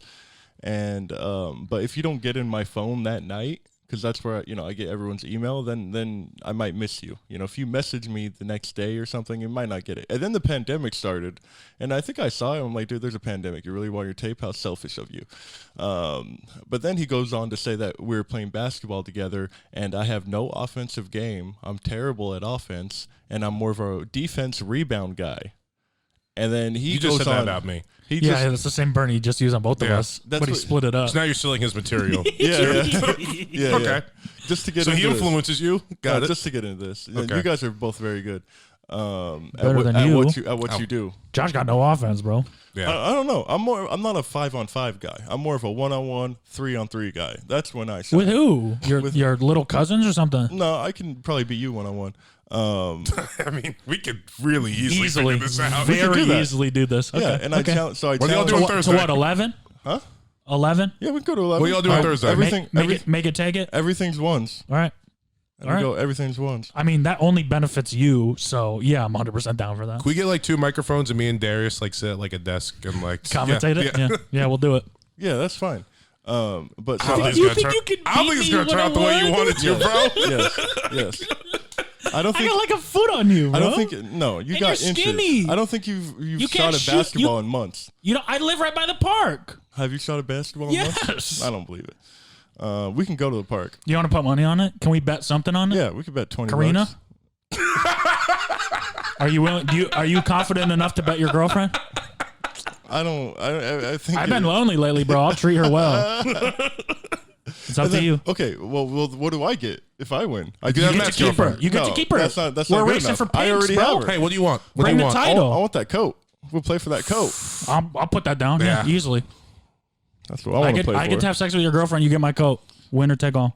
And but if you don't get in my phone that night, because that's where I get everyone's email, then I might miss you. If you message me the next day or something, you might not get it. And then the pandemic started, and I think I saw it. I'm like, dude, there's a pandemic. You really want your tape? How selfish of you. But then he goes on to say that we're playing basketball together, and I have no offensive game. I'm terrible at offense, and I'm more of a defense rebound guy. And then you just said that about me. It's the same burn he just used on both of us, That's but he what- split it up. So now you're stealing his material. Yeah. Okay. Just to get So into he this. influences you. Got it. Just to get into this. Okay. You guys are both very good. Better than at you. what you do. Josh got no offense, bro. Yeah. I don't know. I'm not a 5-on-5 guy. I'm more of a 1-on-1, 3-on-3 guy. That's when I shine. With who? Your little cousins or something? No, I can probably beat you 1-on-1. I mean, we could really easily figure this out. very do that. easily do this. Okay. Yeah, and okay. I challenge. So I What do y'all challenge. do on to Thursday? what? 11? Huh? 11? Yeah, we can go to 11. What y'all do on Thursday? Everything. Make it take it. Everything's ones. All right. And All we right. go. Everything's ones. I mean, that only benefits you. So yeah, I'm 100% down for that. Can we get like 2 microphones and me and Darius like sit at like a desk and like Commentate it. Yeah. Yeah, we'll do it. Yeah, that's fine. But I don't think You it's think gonna you turn- can I don't beat think it's me gonna turn out the way you 1-on-1? wanted to, bro. yes. I don't I think. got like a foot on you, bro. I don't think. No, you And got you're inches. skinny. I don't think you've You shot can't a shoot- basketball in months. I live right by the park. Have you shot a basketball in months? Yes. I don't believe it. We can go to the park. You want to put money on it? Can we bet something on it? Yeah, we could bet 20 Karina? bucks. Are you willing? Are you confident enough to bet your girlfriend? I don't. I think I've been lonely lately, bro. I'll treat her well. It's up to you. Okay, well, what do I get if I win? I get a You get match to keep her. girlfriend. You get to No, keep her. that's not We're good racing enough. for pinks, I already bro. have her. Hey, what do you want? What Bring do you the want? title. I want that coat. We'll play for that coat. I'll put that down. Yeah, Yeah. easily. That's what I want to play for. I get to have sex with your girlfriend. You get my coat. Winner take all.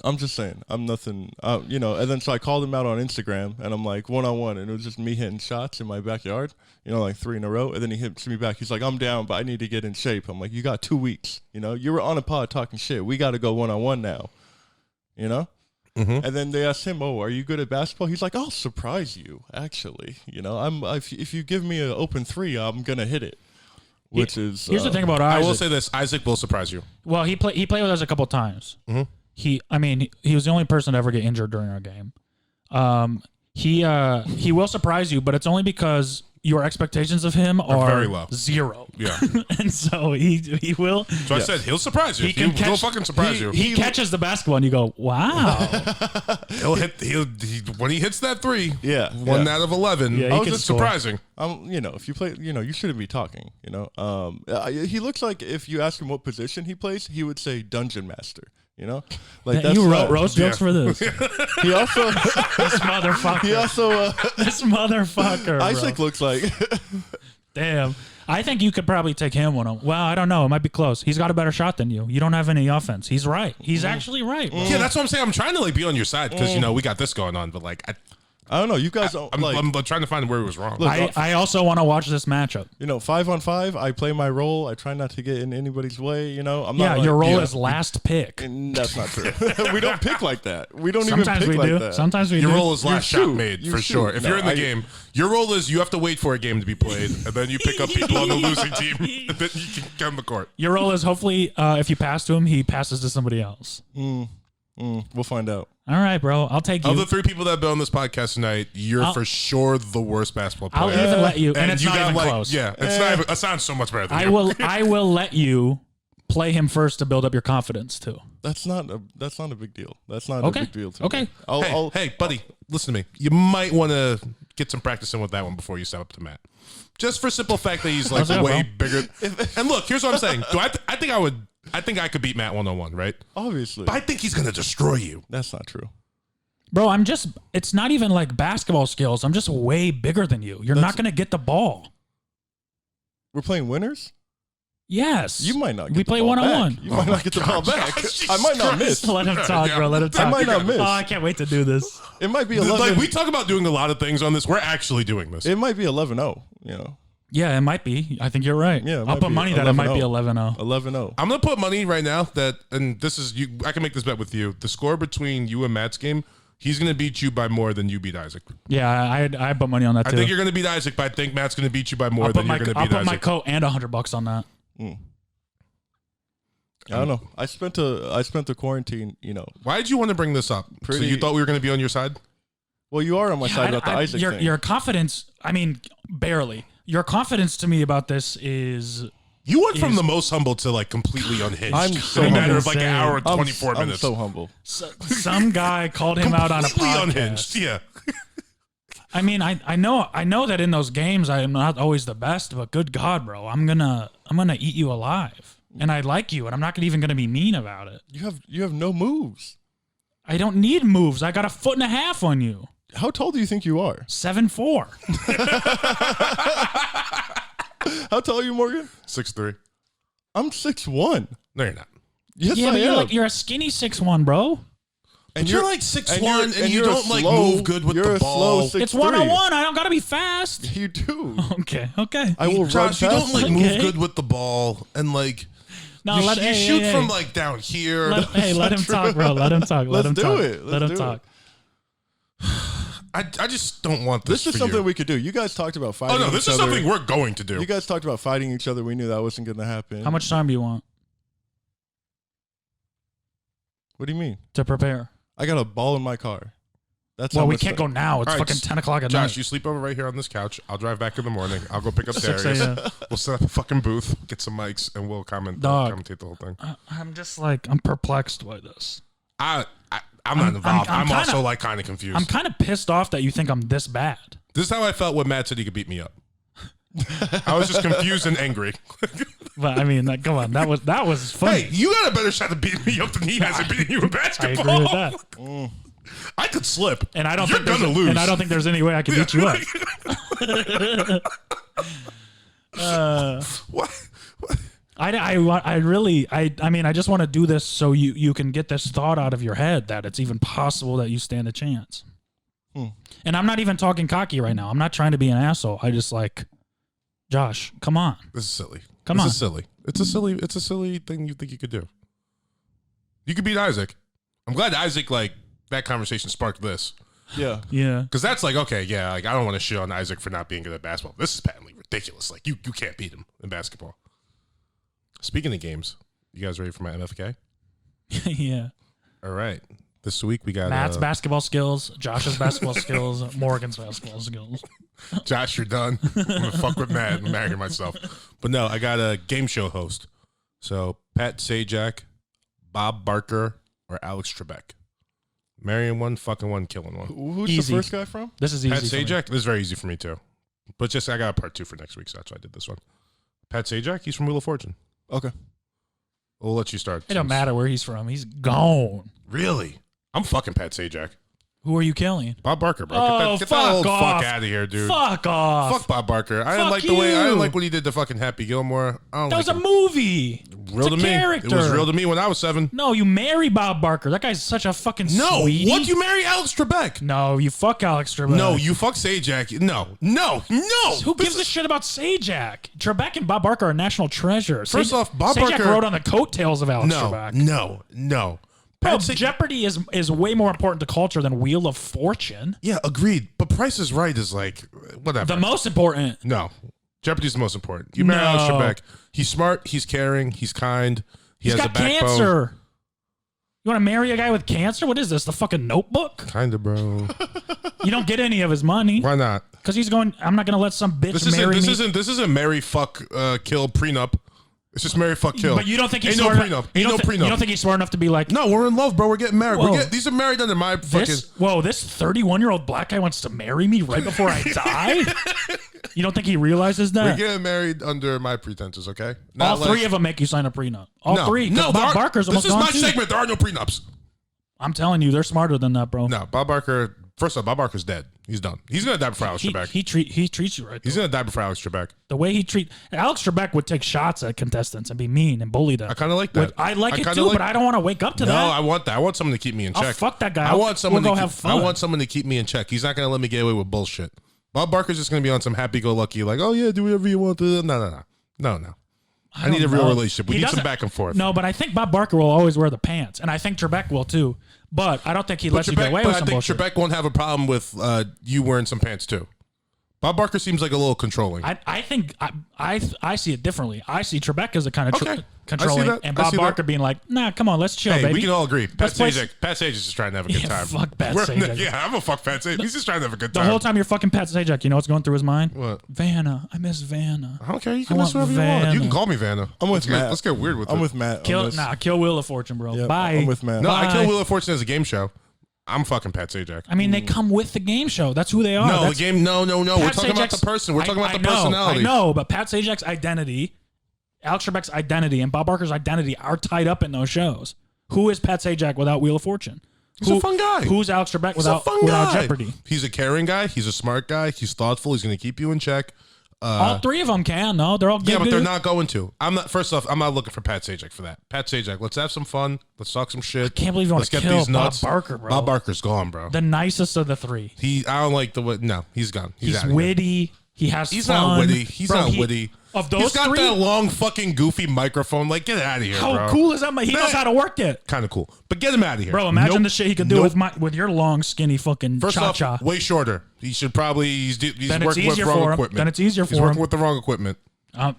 I'm just saying, I'm nothing, and then so I called him out on Instagram, and I'm like 1-on-1, and it was just me hitting shots in my backyard, like 3 in a row, and then he hits me back. He's like, I'm down, but I need to get in shape. I'm like, you got 2 weeks, you were on a pod talking shit. We got to go 1-on-1 now, Mhm. And then they asked him, oh, are you good at basketball? He's like, I'll surprise you, actually. If you give me an open 3, I'm going to hit it, which is. Here's the thing about I Isaac. will say this: Isaac will surprise you. Well, he played with us a couple times. Mm-hmm. He was the only person to ever get injured during our game. He will surprise you, but it's only because your expectations of him are very low. 0. Yeah. And so he will. So I said he'll surprise you. He can He'll catch- fucking surprise you. He catches the basketball and you go, wow. He'll when he hits that 3. Yeah, 1 yeah. out of 11. Yeah, he Oh, can that's score. surprising. If you play, you shouldn't be talking. He looks like if you ask him what position he plays, he would say dungeon master. Like that's You not- wrote roast jokes for this. He also, This motherfucker. he also, This motherfucker. Isaac Bro. looks like. Damn. I think you could probably take him one on. Well, I don't know. It might be close. He's got a better shot than you. You don't have any offense. He's right. He's actually right. Bro. Yeah, that's what I'm saying. I'm trying to be on your side because we got this going on, but I don't know. You guys, I'm trying to find where he was wrong. Look, I also want to watch this matchup. 5-on-5. I play my role. I try not to get in anybody's way. I'm not. Yeah, like, your role is last pick. And that's not true. We don't pick like that. We don't Sometimes even we pick do. like that. Sometimes we Your do. role is last shot shoot. made You for shoot. sure. If No, you're in the game, your role is you have to wait for a game to be played, and then you pick up people on the losing team, and then you can get on the court. Your role is hopefully if you pass to him, he passes to somebody else. We'll find out. All right, bro. I'll take you. Of the 3 people that have been on this podcast tonight, you're for sure the worst basketball player. I'll even let you, and it's you not got even close. Yeah, it's not even, that sounds so much better than I you. will let you play him first to build up your confidence too. That's not a big deal. That's not Okay. a big deal to Okay. me. Hey, buddy, listen to me. You might want to get some practice in with that one before you step up to Matt. Just for simple fact that he's like way bigger. And look, here's what I'm saying. I think I could beat Matt 1-on-1, right? Obviously. But I think he's gonna destroy you. That's not true. Bro, it's not even like basketball skills. I'm just way bigger than you. You're not going to get the ball. We're playing winners? Yes. You might not get We the play ball one-on-one. back. You might not get the ball back. Jesus I might not Christ. miss. Let him talk, bro. Let him talk. I might not miss. Oh, I can't wait to do this. It might be 11. Like, we talk about doing a lot of things on this. We're actually doing this. It might be 11-0, you know. Yeah, it might be. I think you're right. Yeah, it I'll might put be money that it might be 11-0. 11-0. 11-0. I'm gonna put money right now that, and this is you. I can make this bet with you. The score between you and Matt's game, he's gonna beat you by more than you beat Isaac. Yeah, I put money on that too. I think you're gonna beat Isaac, but I think Matt's gonna beat you by more I'll than put you're gonna I'll beat put my Isaac. coat and $100 on that. I don't know. I spent the quarantine, you know. Why did you want to bring this up? So you thought we were gonna be on your side? Well, you are on my side about the Isaac thing. Your confidence, I mean, barely. Your confidence to me about this is... You went from the most humble to like completely unhinged I'm so in a matter of like insane. an hour and 24 I'm minutes. so humble. Some guy called him out on a Completely podcast. unhinged. Yeah. I mean, I know that in those games I'm not always the best, but good God, bro, I'm gonna eat you alive, and I like you, and I'm not even gonna be mean about it. You have no moves. I don't need moves. I got 1.5 foot on you. How tall do you think you are? 7'4". How tall are you, Morgan? 6'3". I'm 6'1". No, you're not. Yes, Yeah, I but am. you're a skinny 6'1", bro. And you're like 6'1", and you you're don't a like slow- move good with you're the a ball. slow 6'3". It's 1-on-1. I don't gotta be fast. You do. Okay. I will Josh, you run don't past like you. move Okay. good with the ball, and like No, you shoot from like down here. Let him talk, bro. Let him talk. Let Let's him do talk. it. Let Let's him do talk. I just don't want this. This is for something you. we could do. You guys talked about fighting. Oh no, this each is other. something we're going to do. You guys talked about fighting each other. We knew that wasn't going to happen. How much time do you want What do you mean? to prepare? I got a ball in my car. That's Well, how we much can't go now. It's All right, fucking 10 o'clock at Josh, night. you sleep over right here on this couch. I'll drive back in the morning. I'll go pick up 6 Darius. a.m. We'll set up a fucking booth, get some mics, and we'll commentate the whole thing. I'm just like, I'm perplexed by this. I'm not involved. I'm kinda- also like kind of confused. I'm kind of pissed off that you think I'm this bad. This is how I felt when Matt said he could beat me up. I was just confused and angry. But I mean, like, come on, that was funny. Hey, you got a better shot of beating me up than he has at beating you in I basketball. agree with that. I could slip, And I don't You're think there's gonna lose. And I don't think there's any way I can beat you up. What? I mean, I just want to do this so you can get this thought out of your head that it's even possible that you stand a chance. And I'm not even talking cocky right now. I'm not trying to be an asshole. I just like, Josh, come on. This is silly. Come on. This is silly. It's a silly thing you think you could do. You could beat Isaac. I'm glad Isaac, like, that conversation sparked this. Yeah. Yeah. Because that's like, okay, yeah, like, I don't want to shit on Isaac for not being good at basketball. This is patently ridiculous. Like, you can't beat him in basketball. Speaking of games, you guys ready for my MFK? Yeah. All right. This week we got Matt's basketball skills, Josh's basketball skills, Morgan's basketball skills. Josh, you're done. I'm gonna fuck with Matt and marry myself. But no, I got a game show host. So Pat Sajak, Bob Barker, or Alex Trebek. Marrying one, fucking one, killing one. Who's Easy. the first guy from? This is easy. Pat for me. Sajak, this is very easy for me too. But just I got a part 2 for next week, so that's why I did this one. Pat Sajak, he's from Wheel of Fortune. Okay. We'll let you start. It don't matter where he's from. He's gone. Really? I'm fucking Pat Sajak. Who are you killing? Bob Barker, bro. Oh, Get that fuck old off. fuck out of here, dude. Fuck off. Fuck Bob Barker. I didn't Fuck like the way. I didn't you. like what he did to fucking Happy Gilmore. I don't That like was a him. movie. Real It's to a me. character. It was real to me when I was 7. No, you marry Bob Barker. That guy's such a fucking No, sweetie. what? You marry Alex Trebek? No, you fuck Alex Trebek. No, you fuck Sajak. No. Who gives a shit about Sajak? Trebek and Bob Barker are national treasures. First off, Bob Sajak Barker rode on the coattails of Alex Trebek. No. Bro, Pat Sajak- Jeopardy is way more important to culture than Wheel of Fortune. Yeah, agreed. But Price is Right is like whatever. The most important. No, Jeopardy's the most important. You marry Alex No. Trebek. He's smart. He's caring. He's kind. He He's has got a backbone. cancer. You want to marry a guy with cancer? What is this? The fucking Notebook? Kinda, bro. You don't get any of his money Why not? because he's going. I'm not gonna let some bitch This marry me. isn't marry fuck kill prenup. It's just marry fuck kill. But you don't think he's Ain't no smart prenup. You Ain't no don't, prenup. you don't think he's smart enough to be like, No, we're in love, bro. We're getting married. Whoa. These are married under my fucking. this 31-year-old black guy wants to marry me right before I die? You don't think he realizes We're that? getting married under my pretenses, okay? All Not three of them make you sign a prenup. All no, three. No, Bob Barker's almost this is gone my too. segment. There are no prenups. I'm telling you, they're smarter than that, bro. No, Bob Barker. First off, Bob Barker's dead. He's done. He's gonna die before Alex Trebek. He treats you right. He's gonna die before Alex Trebek. The way he Alex Trebek would take shots at contestants and be mean and bully them. I kind of like that. I like it too, but I don't want to wake up to that. No, I want that. I want someone to keep me in check. I'll fuck that guy. I want someone we'll to go have fun. I want someone to keep me in check. He's not gonna let me get away with bullshit. Bob Barker's just gonna be on some happy-go-lucky, like, oh yeah, do whatever you want to. No. I need a real relationship. We need some back and forth. No, but I think Bob Barker will always wear the pants, and I think Trebek will too. But I don't think he lets you get away with some bullshit. I think Trebek won't have a problem with you wearing some pants too. Bob Barker seems like a little controlling. I think I see it differently. I see Trebek as a kind of controlling, and Bob Barker being like, nah, come on, let's chill, baby. We can all agree. Pat Sajak is just trying to have a good time. Fuck Pat Sajak. Yeah, I'm gonna fuck Pat Sajak. He's just trying to have a good time. The whole time you're fucking Pat Sajak, you know what's going through his mind? What? Vanna. I miss Vanna. I don't care. You can miss whoever you want. You can call me Vanna. I'm with Matt. Let's get weird with it. I'm with Matt. Kill Wheel of Fortune, bro. Yep, Bye. I'm with Matt. No, Bye. I kill Wheel of Fortune as a game show. I'm fucking Pat Sajak. I mean, they come with the game show. That's who they are. No, That's, the game. No. We're Pat talking about the Sajak's- person. We're talking about the know, personality. I know, but Pat Sajak's identity, Alex Trebek's identity, and Bob Barker's identity are tied up in those shows. Who is Pat Sajak without Wheel of Fortune? He's a fun guy. Who's Alex Trebek He's a fun without guy. Jeopardy? He's a caring guy. He's a smart guy. He's thoughtful. He's going to keep you in check. All three of them can. No, they're all good. Yeah, but they're not going to. I'm not. First off, I'm not looking for Pat Sajak for that. Pat Sajak, let's have some fun. Let's talk some shit. Can't believe you want Let's to get kill these nuts. Bob Barker, bro. Bob Barker's gone, bro. The nicest of the three. I don't like the way. No, he's gone. He's out of here. witty. He has He's fun. not witty. He's Bro, not witty. Of those He's got three, that long fucking goofy microphone. Like, get out of here, how bro. cool is that? He knows how to work it. Kind of cool. But get him out of here. Bro, imagine Nope. the shit he could do with your long, skinny fucking First cha-cha. off, way shorter. He should probably. He's Then it's working with easier wrong for him. equipment. Then it's easier He's for working him. with the wrong equipment.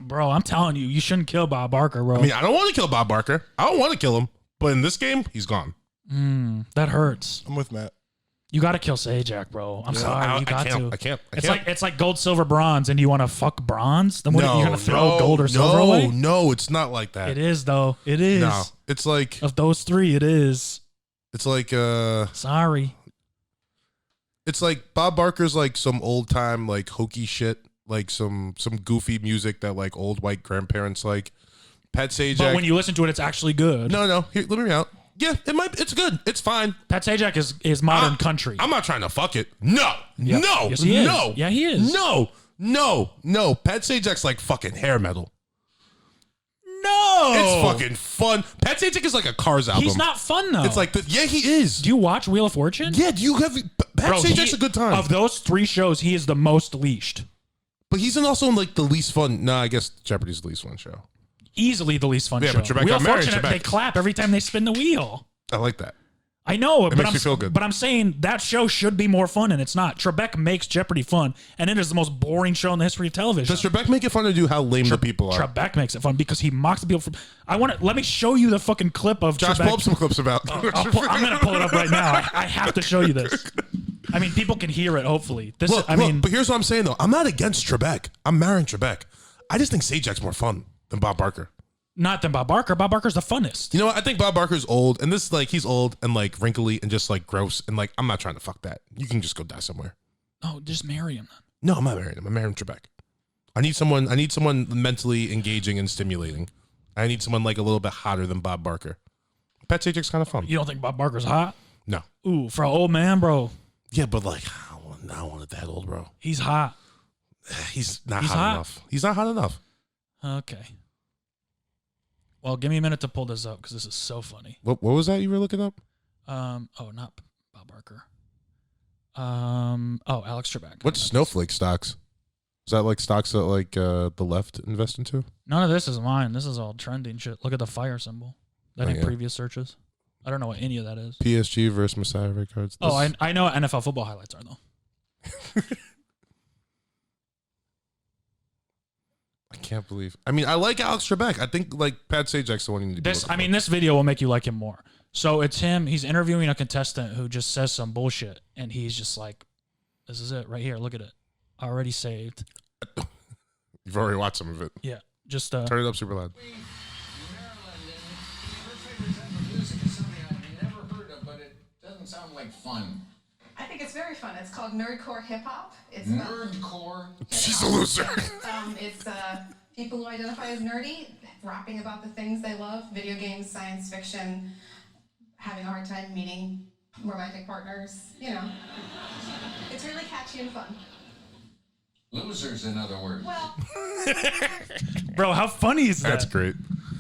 Bro, I'm telling you, you shouldn't kill Bob Barker, bro. I mean, I don't want to kill Bob Barker. I don't want to kill him. But in this game, he's gone. That hurts. I'm with Matt. You got to kill Sajak, bro. I'm sorry, you got to. I can't. It's like gold, silver, bronze, and you want to fuck bronze? Then what? You're gonna throw gold or silver away? No, it's not like that. It is though. It is. No, it's like Of those three, it is. it's like Sorry. it's like Bob Barker's like some old time like hokey shit, like some goofy music that like old white grandparents like. Pat Sajak. But when you listen to it, it's actually good. No. Here, let me out. Yeah, it's good. It's fine. Pat Sajak is modern country. I'm not trying to fuck it. No. Yep. No. Yes, he is. No. Yeah, he is. No. Pat Sajak's like fucking hair metal. No. It's fucking fun. Pat Sajak is like a Cars album. He's not fun though. It's like yeah, he is. Do you watch Wheel of Fortune? Yeah, do you have Pat Bro, Sajak's a good time. Of those three shows, he is the most leashed. But he's also in like the least fun. No, I guess Jeopardy's the least fun show. Easily the least fun Yeah, show. but Trebek Wheel got of married, Fortune, Trebek. they clap every time they spin the wheel. I like that. I know, makes me feel good. But I'm saying that show should be more fun, and it's not. Trebek makes Jeopardy fun, and it is the most boring show in the history of television. Does Trebek make it fun to do how lame the people are? Trebek makes it fun because he mocks the people. Let me show you the fucking clip of Josh, Trebek. pull up some clips about. I'm gonna pull it up right now. I have to show you this. I mean, people can hear it. Hopefully, Look, but here's what I'm saying though. I'm not against Trebek. I'm marrying Trebek. I just think Sajak's more fun than Bob Barker. not than Bob Barker. Bob Barker's the funnest. You know what? I think Bob Barker's old, and this like he's old and like wrinkly and just like gross, and like I'm not trying to fuck that. You can just go die somewhere. Oh, just marry him then. No, I'm not marrying him. I'm marrying Trebek. I need someone mentally engaging and stimulating. I need someone like a little bit hotter than Bob Barker. Pat Sajak's kind of fun. You don't think Bob Barker's hot? No. Ooh, for an old man, bro. Yeah, but like I don't want it that old, bro. He's hot. He's not hot enough. He's not hot enough. Okay. Well, give me a minute to pull this up because this is so funny. What was that you were looking up? Oh, not Bob Barker. Alex Trebek. What's snowflake stocks? Is that like stocks that like the left invest into? None of this is mine. This is all trending shit. Look at the fire symbol. That ain't previous searches. I don't know what any of that is. PSG versus Messiah red cards. I know what NFL football highlights are though. I can't believe. I mean, I like Alex Trebek. I think like Pat Sajak's the one you need to be looking for. This video will make you like him more. So it's him. He's interviewing a contestant who just says some bullshit, and he's just like, "This is it right here. Look at it. Already saved." You've already watched some of it. Yeah, just turn it up super loud. Her favorite type of music is something I've never heard of, but it doesn't sound like fun. I think it's very fun. It's called Nerdcore Hip Hop. It's Nerdcore. She's a loser. It's people who identify as nerdy, rapping about the things they love: video games, science fiction, having a hard time meeting romantic partners. You know, it's really catchy and fun. Losers, in other words. Well, Bro, how funny is that? That's great.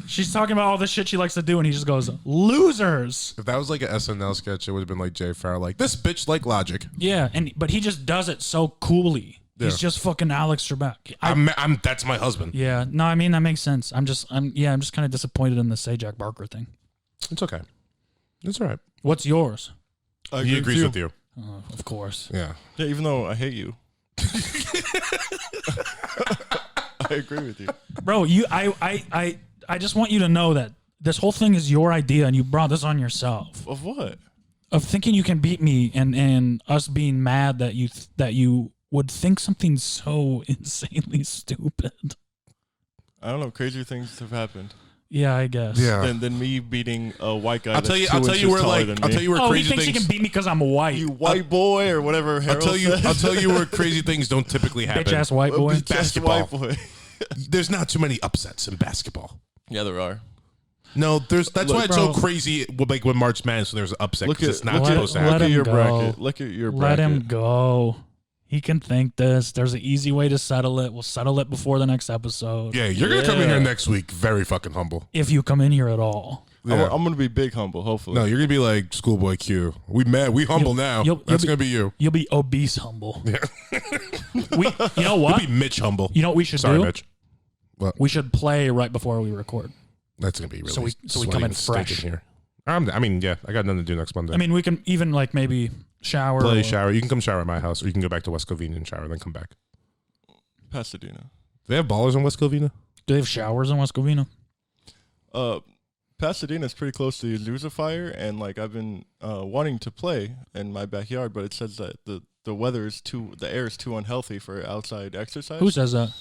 She's talking about all the shit she likes to do, and he just goes, losers. If that was like an SNL sketch, it would have been like Jay Farrell, like, this bitch like Logic. Yeah, but he just does it so coolly. Yeah. He's just fucking Alex Trebek. That's my husband. Yeah, no, I mean that makes sense. I'm just kind of disappointed in the Say Jack Barker thing. It's okay. It's all right. What's yours? He agrees with you. Of course. Yeah. Yeah, even though I hate you. I agree with you. Bro, I just want you to know that this whole thing is your idea, and you brought this on yourself. Of what? Of thinking you can beat me, and us being mad that you would think something so insanely stupid. I don't know. Crazier things have happened Yeah, I guess. Yeah. than me beating a white guy. I'll tell you where Oh, Oh, he crazy thinks things. he can beat me because I'm white. you white boy or whatever. Harold I'll said. tell you where crazy things don't typically happen. Bitch ass white boy. Bitch ass Basketball. white boy. There's not too many upsets in basketball. Yeah, there are. No, that's Look, why it's so bro. crazy. Like when March Madness, when there's an upset, Look because at it's not Let- supposed to let happen. him your go. bracket. Look at your Let bracket. him go. He can think this. There's an easy way to settle it. We'll settle it before the next episode. Yeah, you're gonna come in Yeah. here next week very fucking humble. If you come in here at all. Yeah. I'm gonna be big humble. Hopefully. No, you're gonna be like Schoolboy Q. We humble now. you'll That's be- gonna be you. You'll be obese humble. You know what? You'll be Mitch humble. You know what we should Sorry, do? Mitch. What? We should play right before we record. That's gonna be really So we sweaty come in and stinking fresh. here. I mean, yeah, I got nothing to do next Monday. I mean, we can even like maybe shower. play, or- shower. You can come shower at my house, or you can go back to West Covina and shower, and then come back. Pasadena. Do they have ballers in West Covina? Do they have showers in West Covina? Pasadena is pretty close to the Azusa Fire, and like I've been wanting to play in my backyard, but it says that the weather is the air is too unhealthy for outside exercise. Who says that?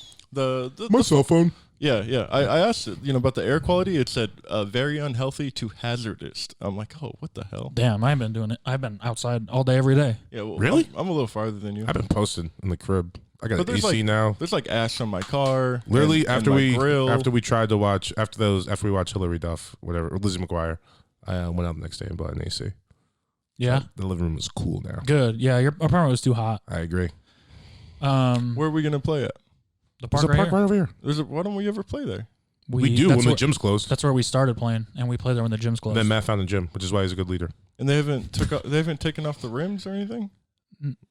My cell phone. Yeah. I asked it, about the air quality. It said very unhealthy to hazardous. I'm like, oh, what the hell? Damn, I haven't been doing it. I've been outside all day, every day. Yeah, well, Really? I'm a little farther than you. I've been posted in the crib. I got But an there's AC now. There's like ash on my car. Literally, and after my we grill. tried to watch after we watched Hillary Duff, whatever, or Lizzie McGuire, I went out the next day and bought an AC. Yeah, The living room is cool now. good. Yeah, your apartment was too hot. I agree. Where are we gonna play at? The There's park, a park right right over here. Why don't we ever play there? We do when that's the where- gym's closed. That's where we started playing, and we play there when the gym's closed. Then Matt found the gym, which is why he's a good leader. And they haven't taken off the rims or anything?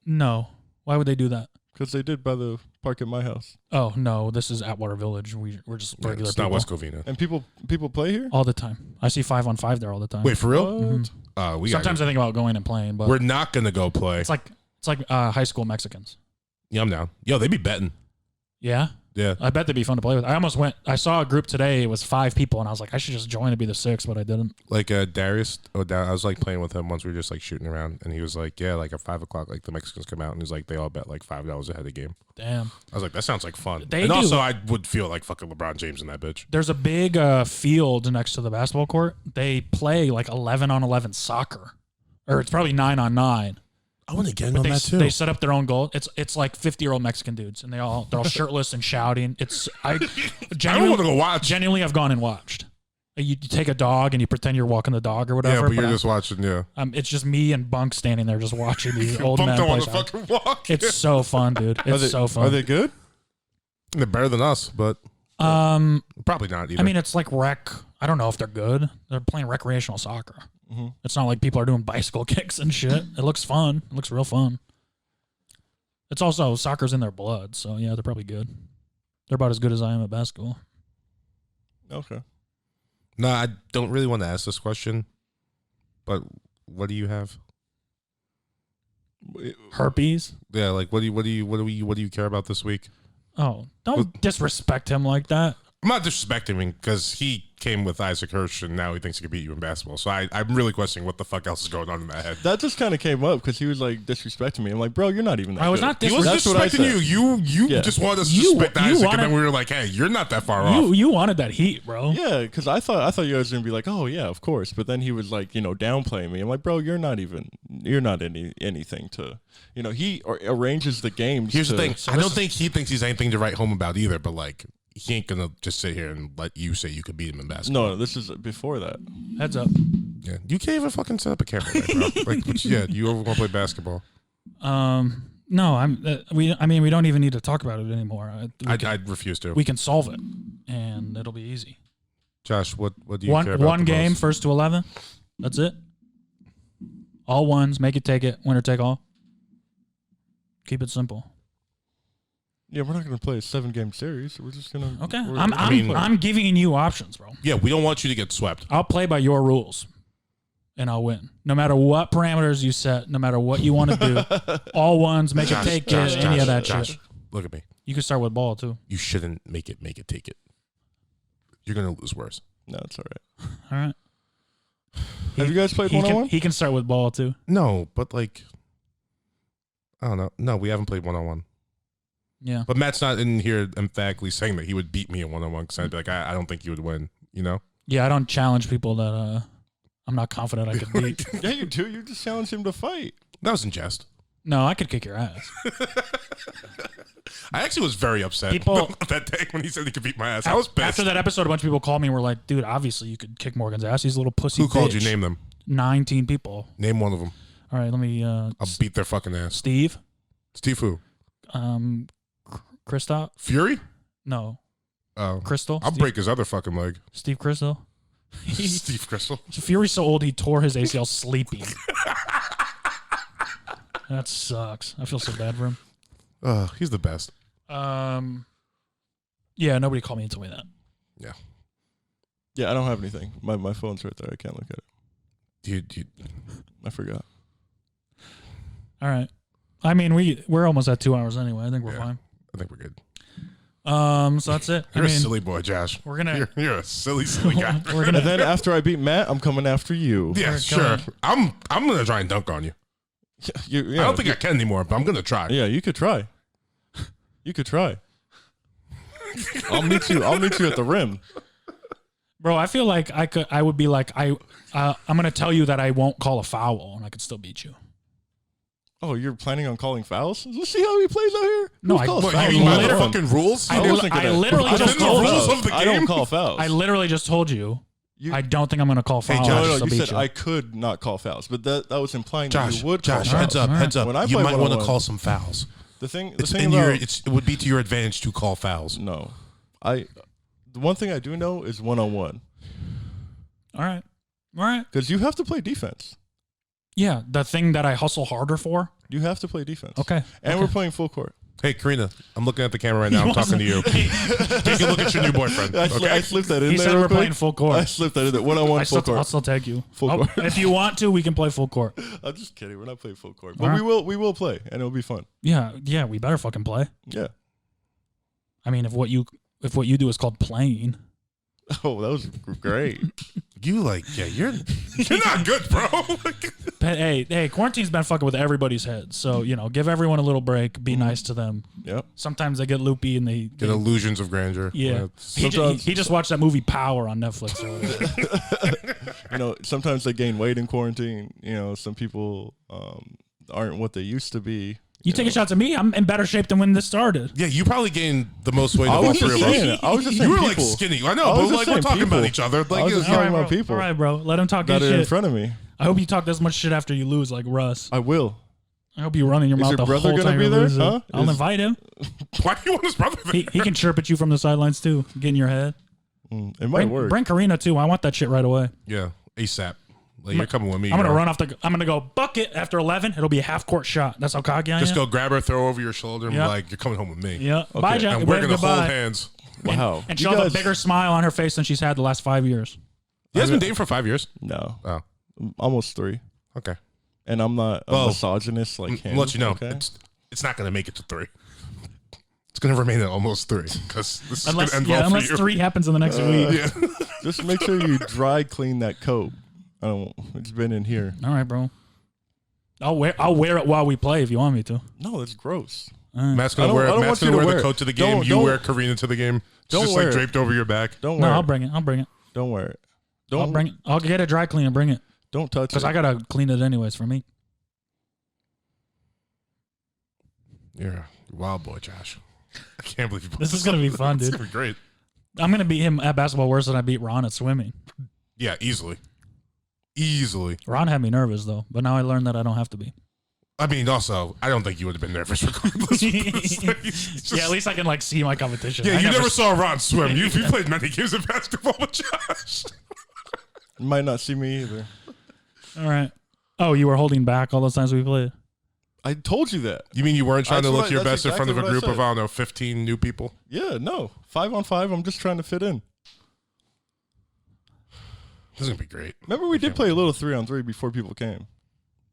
No, why would they do that? Because they did by the park at my house. Oh no, this is Atwater Village. We're just Yeah, regular it's people. not West Covina. And people play here? All the time. I see 5-on-5 there all the time. Wait, for real? What? We Sometimes I think about going and playing, but we're not gonna go play. it's like high school Mexicans. Yeah, I'm down. Yo, they be betting. Yeah, Yeah. I bet they'd be fun to play with. I almost went. I saw a group today. It was 5 people, and I was like, I should just join to be the 6th, but I didn't. Like Darius, I was like playing with him once. We were just like shooting around, and he was like, "Yeah, like at 5 o'clock, like the Mexicans come out, and he's like, they all bet like $5 ahead of the game." Damn. I was like, that sounds like fun. They and do. also, I would feel like fucking LeBron James in that bitch. There's a big field next to the basketball court. They play like 11-on-11 soccer, or it's probably 9-on-9. I want to get in But on they, that too. they set up their own goal. It's like 50-year-old Mexican dudes, and they're all shirtless and shouting. I don't genuinely want to go watch. genuinely I've gone and watched. You take a dog and you pretend you're walking the dog or whatever. Yeah, but you're just watching. Yeah, it's just me and Bunk standing there just watching these old Bunk men don't play want to soccer. fucking walk. It's so fun, dude. It's so fun. Are they good? They're better than us, but probably not either. I mean, it's like rec. I don't know if they're good. They're playing recreational soccer. Mm-hmm. It's not like people are doing bicycle kicks and shit. It looks fun. It looks real fun. It's also soccer's in their blood, so yeah, they're probably good. They're about as good as I am at basketball. Okay. no, I don't really want to ask this question. But what do you have? Herpes? Yeah, like what do you care about this week? Oh, don't disrespect him like that. I'm not disrespecting him because he came with Isaac Hirsch, and now he thinks he can beat you in basketball. So I'm really questioning what the fuck else is going on in that head. That just kind of came up because he was like disrespecting me. I'm like, bro, you're not even that I was good. not He was That's what I disrespecting said. you. You just wanted us to respect Isaac, and then we were like, hey, you're not that far off. You wanted that heat, bro. Yeah, because I thought you guys were gonna be like, oh yeah, of course. But then he was like, downplaying me. I'm like, bro, you're not anything to, he arranges the games. Here's the thing. I don't think he thinks he's anything to write home about either, but like, he ain't gonna just sit here and let you say you could beat him in basketball. No, this is before that. Heads up. Yeah, you can't even fucking set up a camera, there, bro. You over want to play basketball? No, we don't even need to talk about it anymore. I'd refuse to. We can solve it, and it'll be easy. Josh, what do you care about one the game, most? 1st to 11. That's it. All ones, make it, take it, winner take all. Keep it simple. Yeah, we're not gonna play a 7-game series. We're just gonna. Okay, we're- I'm giving you options, bro. Yeah, we don't want you to get swept. I'll play by your rules, and I'll win. No matter what parameters you set, no matter what you want to do, all ones, make it, take it, any of that shit. Look at me. You can start with ball too. You shouldn't make it, take it. You're gonna lose worse. No, it's all right. All right. Have you guys played He one-on-one? can start with ball too. No, but like, I don't know. No, we haven't played 1-on-1. Yeah. But Matt's not in here emphatically saying that he would beat me in 1-on-1 because I'd be like, I don't think you would win. Yeah, I don't challenge people that I'm not confident I could beat. Yeah, you do. You just challenge him to fight. That was in jest. No, I could kick your ass. I actually was very upset that day when he said he could beat my ass. I was pissed. After that episode, a bunch of people called me and were like, dude, obviously you could kick Morgan's ass. He's a little pussy. Who called you? bitch." Name them. 19 people. Name one of them. All right, let me. I'll beat their fucking ass. Steve. Steve who? Christoph. Fury? No. Oh. Crystal. I'll break his other fucking leg. Steve Crystal. Steve Crystal. Fury's so old he tore his ACL sleeping. That sucks. I feel so bad for him. He's the best. Yeah, nobody called me and told me that. Yeah. Yeah, I don't have anything. My phone's right there. I can't look at it. Dude. I forgot. All right. I mean, we're almost at 2 hours anyway. I think we're fine. I think we're good. So that's it. You're a silly boy, Josh. We're gonna. You're a silly guy. We're gonna. And then after I beat Matt, I'm coming after you. Yeah, We're sure. coming. I'm gonna try and dunk on you. Yeah, I don't think I can anymore, but I'm gonna try. Yeah, you could try. You could try. I'll meet you at the rim. Bro, I feel like I would be like I'm gonna tell you that I won't call a foul and I could still beat you. Oh, you're planning on calling fouls? Let's see how he plays out here. No, Who calls What, fouls? you mean by the literally- fucking rules? I literally I just don't told know you. rules of the I don't game? call fouls. I literally just told you. I don't think I'm gonna call foul. Josh, I no, just you beat said you. I could not call fouls, but that was implying Josh, that you would Josh, call heads fouls. up, heads up. When I You play might want to 1-on-1, call some fouls. The thing It about would be to your advantage to call fouls. no, the one thing I do know is 1-on-1 All right. because you have to play defense. Yeah, the thing that I hustle harder for. You have to play defense. Okay. And we're playing full court. Hey, Karina, I'm looking at the camera right now. I'm talking to you. Take a look at your new boyfriend. I Okay. slipped that in He there. said real we're quick. playing full court. I slipped that in there. 1-on-1 full I'll court. still take you. Full court. If you want to, we can play full court. I'm just kidding. We're not playing full court, All but right. we will play, and it'll be fun. Yeah, we better fucking play. Yeah. I mean, if what you do is called playing. Oh, that was great. You're not good, bro. But hey, quarantine's been fucking with everybody's heads. So, give everyone a little break. Be nice to them. Yep. Sometimes they get loopy and they Get illusions of grandeur. yeah. He just watched that movie Power on Netflix. Or whatever. Sometimes they gain weight in quarantine. Some people aren't what they used to be. You taking shots at me? I'm in better shape than when this started. Yeah, you probably gained the most weight I of all was three just of saying. us. I was just You saying were like people. skinny. I I know, was but just like we're saying talking about people. each other. I was Like, just All talking right, about bro. people All right, bro. Let him talk that his are in shit. front of me. I hope you talk this much shit after you lose, like Russ. I will. I hope you run in your Is mouth your the brother whole gonna time be you're there? losing. Huh? I'll invite him. why do you want his brother there? He can chirp at you from the sidelines too. Get in your head. It might work. Bring Karina too. I want that shit right away. Yeah, ASAP. Like, you're coming with me. I'm gonna bro. run off I'm gonna go bucket after 11. It'll be a half court shot. That's how cocky I am. Just go grab her, throw her over your shoulder, and Yep. be like, you're coming home with me. Yeah. Bye, Jack. And we're Wave going to hold goodbye. hands. Wow. And You she'll have a guys- bigger smile on her face than she's had the last 5 years. You guys been dating for 5 years? No. Oh, Almost 3. okay. And I'm not a Well, misogynist like him. I'll let you know. Okay? It's not going to make it to 3. It's going to remain at almost 3 because this is going to end well unless for you. 3 happens in the next week. Yeah. Just make sure you dry clean that coat. It's been in here. All right, bro. I'll wear it while we play if you want me to. No, it's gross. Matt's going to wear the coat to the game. You wear Karina to the game. Don't Just wear like it. draped over your back. Don't No, wear I'll it. bring it. I'll bring it. Don't wear it. I'll bring it. I'll get a dry clean and bring it Don't touch it. because I gotta clean it anyways for me. You're a wild boy, Josh. I can't believe you brought This is gonna be fun, It's dude. going to be great. I'm gonna beat him at basketball worse than I beat Ron at swimming. Yeah, easily. Easily. Ron had me nervous though, but now I learned that I don't have to be. I mean, also, I don't think you would have been nervous regardless. Yeah, at least I can like see my competition. Yeah, I you never saw Ron swim. You played many games of basketball with Josh. You might not see me either. All right. Oh, you were holding back all those times we played. I told you that. You mean you weren't trying to That's look what- your that's best in front of a exactly what I group of, said. I don't know, 15 new people? Yeah, no. 5-on-5, I'm just trying to fit in. This is going to be great. Remember we did play a little 3-on-3 before people came.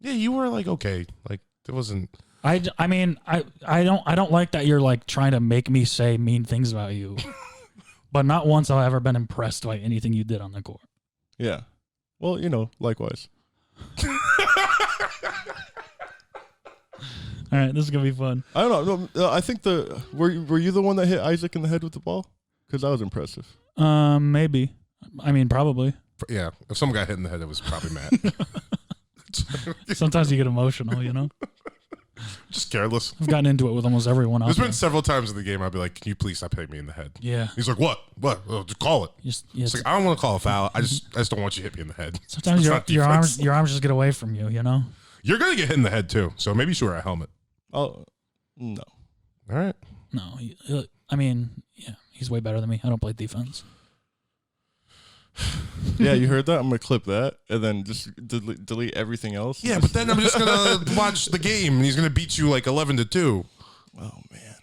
Yeah, you were like, okay. Like, it wasn't. I don't like that you're like trying to make me say mean things about you. But not once have I ever been impressed by anything you did on the court. Yeah. Well, likewise. All right, this is gonna be fun. I don't know. No, I think were you the one that hit Isaac in the head with the ball? Because that was impressive. Maybe. I mean, probably. Yeah, if someone got hit in the head, it was probably Matt. Sometimes you get emotional, you know. Just careless. I've gotten into it with almost everyone else. There's been several times in the game I'd be like, can you please stop hitting me in the head? Yeah. He's like, what? Just call it. Yeah, It's like, I don't want to call a foul. I just don't want you to hit me in the head. sometimes It's your not arms defense. just get away from you, you know. You're going to get hit in the head, too. So maybe you should wear a helmet. Oh, no. All right. No, I mean, yeah, he's way better than me. I don't play defense. Yeah, you heard that? I'm going to clip that and then just delete everything else. Yeah, but then I'm just going to watch the game, and he's going to beat you like 11-2. Oh, man.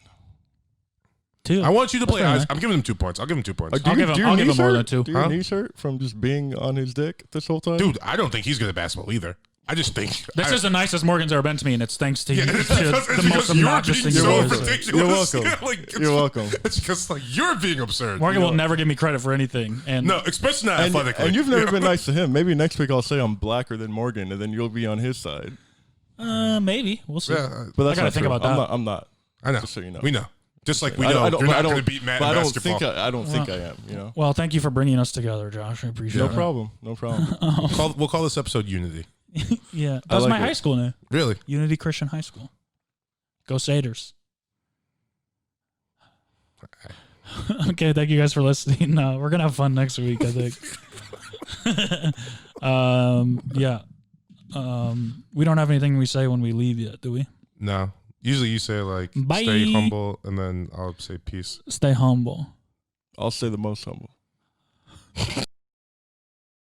2. I want you to play. fair enough. I'm giving him 2 points. I'll give him 2 points. I'll give him more than 2. Do your Huh? knees hurt from just being on his dick this whole time? Dude, I don't think he's good at basketball either. I just think This is the nicest Morgan's ever been to me, and it's thanks to you. it's To because the most you're obnoxious being thing so you ever ridiculous. said. You're welcome. Yeah, like, it's- You're welcome. It's because like you're being absurd. Morgan will never give me credit for anything. And No, especially not And, athletically. and you've never Yeah. been nice to him. Maybe next week I'll say I'm blacker than Morgan, and then you'll be on his side. maybe we'll see. Yeah, But that's I gotta not think true. about that. I'm not. I know. Just so you know. We know. Just like we I know don't- you're but I not don't- going to beat Matt but in I don't basketball. think I don't think I am. You know. Well, thank you for bringing us together, Josh. I appreciate No it. problem. No problem. We'll call this episode Unity. Yeah, I that's like my it. high school name. Really? Unity Christian High School. Go Saders. Okay, thank you guys for listening. We're gonna have fun next week, I think. Yeah. We don't have anything we say when we leave yet, do we? No. Usually you say like Bye. stay humble, and then I'll say peace. Stay humble. I'll say the most humble.